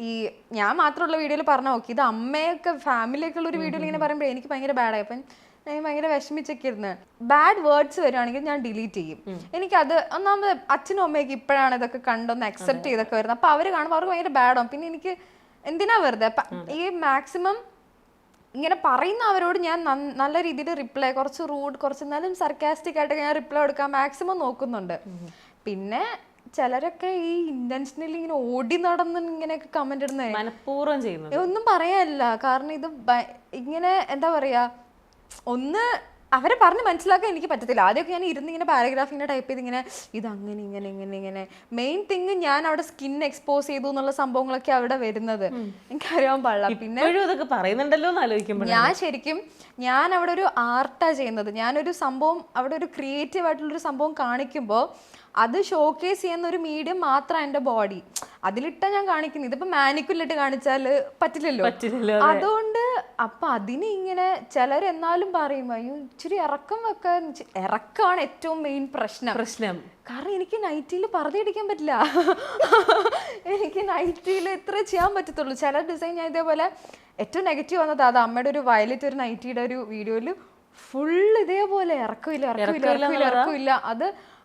ഈ ഞാൻ മാത്രമുള്ള വീഡിയോയിൽ പറഞ്ഞാൽ ഓക്കെ, ഇത് അമ്മയൊക്കെ ഫാമിലിയൊക്കെ ഉള്ള ഒരു വീഡിയോയിൽ ഇങ്ങനെ പറയുമ്പോൾ എനിക്ക് ഭയങ്കര ബാഡായി. അപ്പം ഞാൻ ഭയങ്കര വിഷമിച്ചൊക്കെ ഇരുന്ന്. ബാഡ് വേർഡ്സ് വരുവാണെങ്കിൽ ഞാൻ ഡിലീറ്റ് ചെയ്യും. എനിക്കത് ഒന്നാമത് അച്ഛനും അമ്മയൊക്കെ ഇപ്പോഴാണ് ഇതൊക്കെ കണ്ടൊന്ന് അക്സെപ്റ്റ് ചെയ്തൊക്കെ വരുന്നത്. അപ്പൊ അവര് കാണുമ്പോൾ അവർക്ക് ഭയങ്കര ബാഡാവും. പിന്നെ എനിക്ക് എന്തിനാ വെറുതെ ഈ മാക്സിമം ഇങ്ങനെ പറയുന്ന അവരോട് ഞാൻ നല്ല രീതിയിൽ റിപ്ലൈ, കുറച്ച് റൂഡ്, കുറച്ച് എന്നാലും സർക്കാസ്റ്റിക് ആയിട്ട് ഞാൻ റിപ്ലൈ കൊടുക്കാൻ മാക്സിമം നോക്കുന്നുണ്ട്. പിന്നെ ചിലരൊക്കെ ഈ ഇന്റൻഷനലി ഇങ്ങനെ ഓടി നടന്ന് ഇങ്ങനെയൊക്കെ കമന്റ് ഇടുന്നേ മനഃപൂർവ്വം ചെയ്യുന്നത് ഒന്നും പറയാനില്ല. കാരണം ഇത് ഇങ്ങനെ എന്താ പറയാ, ഒന്ന് അവരെ പറഞ്ഞ് മനസ്സിലാക്കാൻ എനിക്ക് പറ്റത്തില്ല. ആദ്യമൊക്കെ ഞാൻ ഇരുന്ന് ഇങ്ങനെ പാരഗ്രാഫ് ഇങ്ങനെ ടൈപ്പ് ചെയ്ത് ഇങ്ങനെ ഇതങ്ങനെ ഇങ്ങനെ ഇങ്ങനെ ഇങ്ങനെ മെയിൻ തിങ് ഞാൻ അവിടെ സ്കിൻ എക്സ്പോസ് ചെയ്തു എന്നുള്ള സംഭവങ്ങളൊക്കെ അവിടെ വരുന്നത് എനിക്കറിയാൻ പാടില്ല. പിന്നെ ഇതൊക്കെ പറയുന്നുണ്ടല്ലോ എന്ന് ആലോചിക്കുമ്പോൾ ഞാൻ അവിടെ ഒരു ആർട്ടാ ചെയ്യുന്നത്. ഞാനൊരു സംഭവം അവിടെ ഒരു ക്രിയേറ്റീവ് ആയിട്ടുള്ളൊരു സംഭവം കാണിക്കുമ്പോൾ അത് ഷോക്കേസ് ചെയ്യുന്ന ഒരു മീഡിയം മാത്രമാണ് എൻ്റെ ബോഡി. അതിലിട്ട ഞാൻ കാണിക്കുന്നത്. ഇതിപ്പോ മാനിക്കുലിട്ട് കാണിച്ചാൽ പറ്റില്ലല്ലോ. അതുകൊണ്ട് അപ്പൊ അതിന് ഇങ്ങനെ ചിലർ എന്നാലും പറയും അയ്യോ ഇച്ചിരി ഇറക്കം വെക്കാൻ. ഇറക്കമാണ് ഏറ്റവും മെയിൻ പ്രശ്നം. കാരണം എനിക്ക് നൈറ്റിയിൽ പറഞ്ഞിടിക്കാൻ പറ്റില്ല. എനിക്ക് നൈറ്റിയിൽ ഇത്ര ചെയ്യാൻ പറ്റത്തുള്ളൂ. ചില ഡിസൈൻ ഞാൻ ഇതേപോലെ ഏറ്റവും നെഗറ്റീവ് വന്നത് അത് അമ്മയുടെ ഒരു വയലറ്റ് ഒരു നൈറ്റിയുടെ ഒരു വീഡിയോയിൽ ഫുൾ ഇതേപോലെ ഇറക്കില്ല.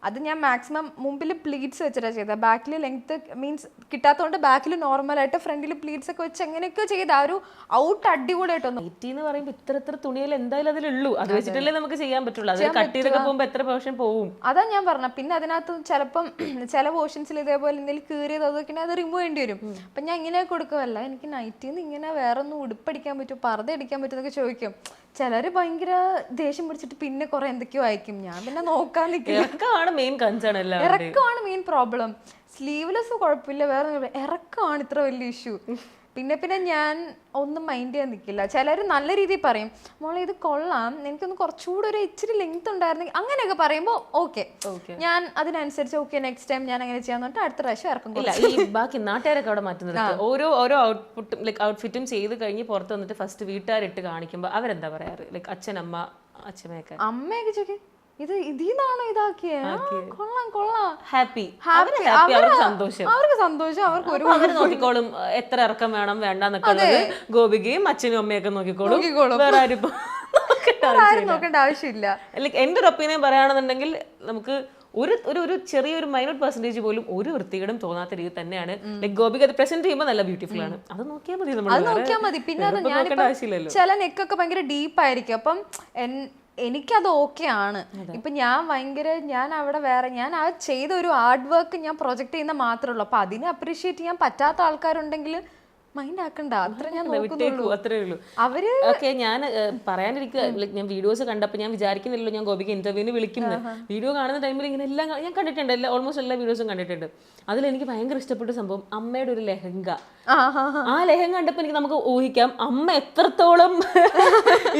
അത് ഞാൻ മാക്സിമം മുമ്പിൽ പ്ലീറ്റ്സ് വെച്ചിട്ടാണ് ചെയ്തത്. ബാക്കിൽ ലെങ്ത് മീൻസ് കിട്ടാത്തതുകൊണ്ട് ബാക്കിൽ നോർമലായിട്ട് ഫ്രണ്ടിൽ പ്ലീറ്റ്സ് ഒക്കെ വെച്ച് എങ്ങനെയൊക്കെ ചെയ്ത് ആ ഒരു ഔട്ട് അടിപൊളിയായിട്ടൊന്നും. നൈറ്റി എന്ന് പറയുമ്പോൾ ഇത്ര തുണിയിൽ എന്തായാലും അതിലുള്ളൂ. അത് വെച്ചിട്ടല്ലേ നമുക്ക് ചെയ്യാൻ പറ്റുള്ളൂ. അത് കട്ട് ചെയ്തൊക്കെ പോകുമ്പോൾ എത്ര പോർഷൻ പോകും. അതാ ഞാൻ പറഞ്ഞ. പിന്നെ അതിനകത്ത് ചിലപ്പം ചില പോർഷൻസിൽ ഇതേപോലെ എന്തെങ്കിലും കീറിയത് അതൊക്കെ അത് റിമൂവ് ചെയ്യേണ്ടി വരും. അപ്പൊ ഞാൻ ഇങ്ങനെ കൊടുക്കുമല്ല എനിക്ക് നൈറ്റിന്ന് ഇങ്ങനെ വേറെ ഒന്നും ഉടുപ്പടിക്കാൻ പറ്റും, പർദ്ദ അടിക്കാൻ പറ്റും എന്നൊക്കെ ചോദിക്കും. ചിലര് ഭയങ്കര ദേഷ്യം പിടിച്ചിട്ട് പിന്നെ കുറെ എന്തൊക്കെയോ അയക്കും. ഞാൻ പിന്നെ നോക്കാൻ നിൽക്കില്ല. ഇറക്കമാണ് മെയിൻ പ്രോബ്ലം. സ്ലീവ്ലെസ് കുഴപ്പമില്ല, വേറെ ഇറക്കമാണ് ഇത്ര വലിയ ഇഷ്യൂ. പിന്നെ ഞാൻ ഒന്നും മൈൻഡ് ചെയ്യാൻ നിൽക്കില്ല. ചിലർ നല്ല രീതിയിൽ പറയും മോളെ ഇത് കൊള്ളാം, എനിക്കൊന്ന് കുറച്ചുകൂടെ ഒരു ഇച്ചിരി ലെങ്ത് ഉണ്ടായിരുന്നെങ്കിൽ അങ്ങനെയൊക്കെ പറയുമ്പോൾ ഓക്കെ, ഞാൻ അതിനനുസരിച്ച് ഓക്കെ നെക്സ്റ്റ് ടൈം ഞാൻ അങ്ങനെ ചെയ്യാന്ന് പറഞ്ഞിട്ട് അടുത്ത പ്രാവശ്യം ഇറക്കും. ഈ ബാക്കി നാട്ടുകാരൊക്കെ അവിടെ മാറ്റുന്നത് ഓരോ ഔട്ട്ഫിറ്റും ചെയ്ത് കഴിഞ്ഞ് പുറത്ത് വന്നിട്ട് ഫസ്റ്റ് വീട്ടുകാരിട്ട് കാണിക്കുമ്പോൾ അവരെന്താ പറയാറ്? ലൈക്ക് അച്ഛനമ്മ അച്ഛമ്മയൊക്കെ ചോദിക്കും ഇത് ഇതിന്നാണോ ഇതാക്കിയ, കൊള്ളാം ഹാപ്പി, സന്തോഷം, അവർക്ക് സന്തോഷം. അവർക്ക് അവര് നോക്കിക്കോളും എത്ര ഇറക്കം വേണം വേണ്ടെന്നൊക്കെ ഗോപികയും അച്ഛനും അമ്മയൊക്കെ നോക്കിക്കോളും. വേറെ ആരും നോക്കേണ്ട ആവശ്യമില്ല. ലൈക്ക് എന്റെ ഒരു ഒപ്പീനിയൻ പറയുകയാണെന്നുണ്ടെങ്കിൽ നമുക്ക് ഒരു ചെറിയൊരു മൈനോട്ട് പെർസെന്റേജ് പോലും ഒരു വൃത്തികേടും തോന്നാത്ത രീതി തന്നെയാണ് ലൈക്ക് ഗോപിക അത് പ്രസന്റ് ചെയ്യുമ്പോൾ നല്ല ബ്യൂട്ടിഫുൾ ആണ്. അത് നോക്കിയാൽ മതി. പിന്നെ അത് ഞാൻ ചില നെക്കൊക്കെ ഭയങ്കര ഡീപ്പ് ആയിരിക്കും. അപ്പം എനിക്കത് ഓക്കെ ആണ്. ഇപ്പൊ ഞാൻ അവിടെ ഞാൻ ആ ചെയ്ത ഒരു ഹാർഡ് വർക്ക് ഞാൻ പ്രൊജക്ട് ചെയ്യുന്ന മാത്രമേ ഉള്ളൂ. അപ്പൊ അതിനെ അപ്രീഷിയേറ്റ് ചെയ്യാൻ പറ്റാത്ത ആൾക്കാരുണ്ടെങ്കിൽ മൈൻഡ് ആക്കണ്ട, അത്ര ഞാൻ നോക്കുന്നുള്ളൂ. അവര് ഞാൻ പറയാനിരിക്കുക, ഞാൻ വീഡിയോസ് കണ്ടപ്പോൾ ഞാൻ വിചാരിക്കുന്നില്ലല്ലോ ഞാൻ ഗോപിക്ക് ഇന്റർവ്യൂവിന് വിളിക്കുന്നത്. വീഡിയോ കാണുന്ന ടൈമിൽ ഇങ്ങനെ എല്ലാം ഞാൻ കണ്ടിട്ടുണ്ട്, ഓൾമോസ്റ്റ് എല്ലാ വീഡിയോസും കണ്ടിട്ടുണ്ട്. അതിലെനിക്ക് ഭയങ്കര ഇഷ്ടപ്പെട്ട സംഭവം അമ്മയുടെ ഒരു ലെഹങ്ക. ആ ലെഹങ്ക കണ്ടപ്പോൾ നമുക്ക് ഊഹിക്കാം അമ്മ എത്രത്തോളം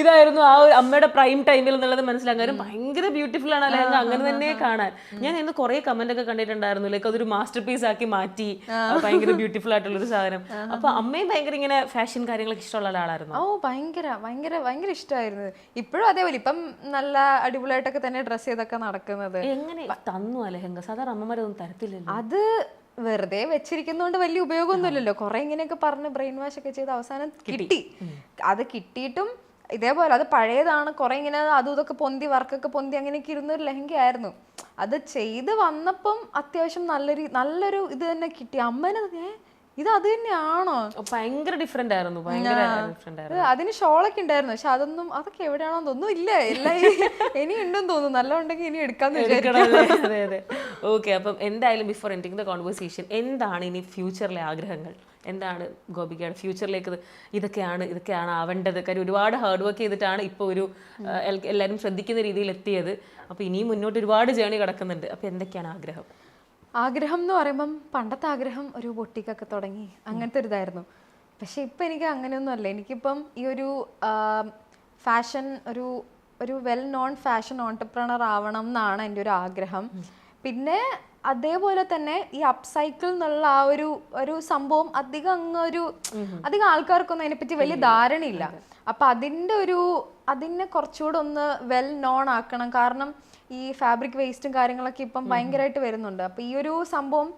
ഇതായിരുന്നു ആ ഒരു അമ്മയുടെ പ്രൈം ടൈമിൽ എന്നുള്ളത് മനസ്സിലാക്കാൻ. ഭയങ്കര ബ്യൂട്ടിഫുൾ ആണ് ആ ലെഹങ്ക, അങ്ങനെ തന്നെ കാണാൻ. ഞാൻ ഇന്ന് കുറെ കമന്റ് ഒക്കെ കണ്ടിട്ടുണ്ടായിരുന്നു, ലൈക്ക് അതൊരു മാസ്റ്റർ പീസ് ആക്കി മാറ്റി, ഭയങ്കര ബ്യൂട്ടിഫുൾ ആയിട്ടുള്ള ഒരു സാധനം. അപ്പൊ അമ്മയും ഭയങ്കര ഇങ്ങനെ ഫാഷൻ കാര്യങ്ങളൊക്കെ ഇഷ്ടമുള്ള ഒരാളായിരുന്നു. ഭയങ്കര ഇഷ്ടമായിരുന്നു. ഇപ്പോഴും അതേപോലെ ഇപ്പം നല്ല അടിപൊളിയായിട്ടൊക്കെ തന്നെ ഡ്രസ് ചെയ്തൊക്കെ നടക്കുന്നത്. എങ്ങനെ തന്നു ആ ലെഹങ്ക? സാധാരണ അമ്മമാരൊന്നും തരത്തില്ലല്ലോ. അത് വെറുതെ വെച്ചിരിക്കുന്നോണ്ട് വലിയ ഉപയോഗമൊന്നുമില്ലല്ലോ. കുറെ ഇങ്ങനെയൊക്കെ പറഞ്ഞ് ബ്രെയിൻ വാഷ് ഒക്കെ ചെയ്ത് അവസാനം കിട്ടി. അത് കിട്ടിയിട്ടും ഇതേപോലെ അത് പഴയതാണ്, കുറെ ഇങ്ങനെ അതും ഇതൊക്കെ പൊന്തി വർക്കൊക്കെ പൊന്തി അങ്ങനെയൊക്കെ ഇരുന്ന ഒരു ലെഹങ്ക ആയിരുന്നു. അത് ചെയ്ത് വന്നപ്പം അത്യാവശ്യം നല്ലൊരു ഇത് തന്നെ കിട്ടി. അമ്മനെ ഇത് അത് തന്നെയാണോ? ഭയങ്കര ഡിഫറെന്റ് ആയിരുന്നു. അതിന് ഷോളൊക്കെ ഉണ്ടായിരുന്നു, പക്ഷെ അതൊക്കെ എവിടെയാണോ തോന്നുന്നു ഇല്ല, എല്ലാം ഇനി ഉണ്ടെന്ന് തോന്നുന്നു. നല്ല ഉണ്ടെങ്കിൽ ഇനി എടുക്കാന്ന് വിചാരിക്കണം. അതെ. ഓക്കെ, അപ്പം എന്തായാലും ബിഫോർ എൻഡിങ് ദ കോൺവെർസേഷൻ, എന്താണ് ഇനി ഫ്യൂച്ചറിലെ ആഗ്രഹങ്ങൾ? എന്താണ് ഗോപികയുടെ ഫ്യൂച്ചറിലേക്ക് ഇതൊക്കെയാണ് ആവേണ്ടത്? കാര്യം ഒരുപാട് ഹാർഡ് വർക്ക് ചെയ്തിട്ടാണ് ഇപ്പോൾ ഒരു എല്ലാവരും ശ്രദ്ധിക്കുന്ന രീതിയിൽ എത്തിയത്. അപ്പോൾ ഇനിയും മുന്നോട്ട് ഒരുപാട് ജേണി കിടക്കുന്നുണ്ട്. അപ്പോൾ എന്തൊക്കെയാണ് ആഗ്രഹം എന്ന് പറയുമ്പം പണ്ടത്തെ ആഗ്രഹം ഒരു ബൊട്ടിക്കൊക്കെ തുടങ്ങി അങ്ങനത്തെ ഒരു ഇതായിരുന്നു. പക്ഷെ ഇപ്പം എനിക്ക് അങ്ങനെയൊന്നും അല്ല. എനിക്കിപ്പം ഈ ഒരു ഫാഷൻ ഒരു വെൽ നോൺ ഫാഷൻ ഓൺടർപ്രണർ ആവണം എന്നാണ് എൻ്റെ ഒരു ആഗ്രഹം. പിന്നെ അതേപോലെ തന്നെ ഈ അപ്സൈക്കിൾ എന്നുള്ള ആ ഒരു സംഭവം അധികം ആൾക്കാർക്കൊന്നും അതിനെപ്പറ്റി വലിയ ധാരണയില്ല. അപ്പം അതിനെ കുറച്ചുകൂടെ ഒന്ന് വെൽ നോൺ ആക്കണം. കാരണം ഈ ഫാബ്രിക് വേസ്റ്റും കാര്യങ്ങളൊക്കെ ഇപ്പം ഭയങ്കരമായിട്ട് വരുന്നുണ്ട്. അപ്പം ഈ ഒരു സംഭവം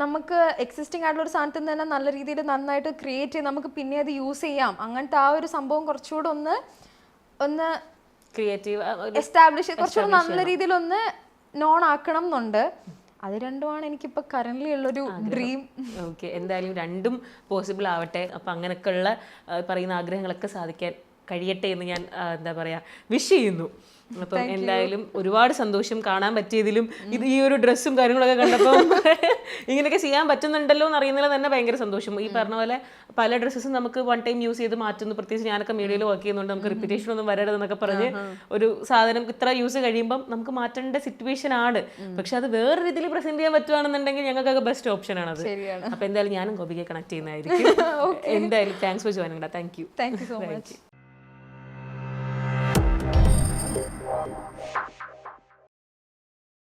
നമുക്ക് എക്സിസ്റ്റിംഗ് ആയിട്ടുള്ള ഒരു സാധനത്തിൽ തന്നെ നല്ല രീതിയിൽ നന്നായിട്ട് ക്രിയേറ്റ് ചെയ്ത് നമുക്ക് പിന്നെ അത് യൂസ് ചെയ്യാം. അങ്ങനത്തെ ആ ഒരു സംഭവം കുറച്ചുകൂടെ ഒന്ന് ക്രിയേറ്റീവ് എസ്റ്റാബ്ലിഷ് കുറച്ചുകൂടെ നല്ല രീതിയിൽ ഒന്ന് നോൺ ആക്കണം എന്നുണ്ട്. അത് രണ്ടുമാണ് എനിക്കിപ്പോ കറന്റ്ലി ഉള്ളൊരു ഡ്രീം. ഓക്കെ, എന്തായാലും രണ്ടും പോസിബിൾ ആവട്ടെ. അപ്പം അങ്ങനെയൊക്കെയുള്ള പറയുന്ന ആഗ്രഹങ്ങളൊക്കെ സാധിക്കാൻ കഴിയട്ടെ എന്ന് ഞാൻ എന്താ പറയാ വിഷ് ചെയ്യുന്നു. അപ്പം എന്തായാലും ഒരുപാട് സന്തോഷം കാണാൻ പറ്റിയതിലും. ഇത് ഈ ഒരു ഡ്രസ്സും കാര്യങ്ങളൊക്കെ കണ്ടപ്പോൾ ഇങ്ങനെയൊക്കെ ചെയ്യാൻ പറ്റുന്നുണ്ടല്ലോ എന്ന് അറിയുന്നതിൽ തന്നെ ഭയങ്കര സന്തോഷം. ഈ പറഞ്ഞ പോലെ പല ഡ്രസ്സസും നമുക്ക് വൺ ടൈം യൂസ് ചെയ്ത് മാറ്റുന്നു. പ്രത്യേകിച്ച് ഞാനൊക്കെ മീഡിയയിൽ വർക്ക് ചെയ്യുന്നുണ്ട്, നമുക്ക് റിപ്പീറ്റേഷൻ ഒന്നും വരരുതെന്നൊക്കെ പറഞ്ഞ് ഒരു സാധനം ഇത്ര യൂസ് കഴിയുമ്പം നമുക്ക് മാറ്റേണ്ട സിറ്റുവേഷൻ ആണ്. പക്ഷെ അത് വേറെ രീതിയിൽ പ്രസന്റ് ചെയ്യാൻ പറ്റുവാണെന്നുണ്ടെങ്കിൽ ഞങ്ങൾക്കൊക്കെ ബെസ്റ്റ് ഓപ്ഷൻ ആണ് അത്. അപ്പൊ എന്തായാലും ഞാനും ഗോപികയെ കണക്ട് ചെയ്യുന്നതായിരിക്കും. എന്തായാലും thanks for joining. Thank you so much.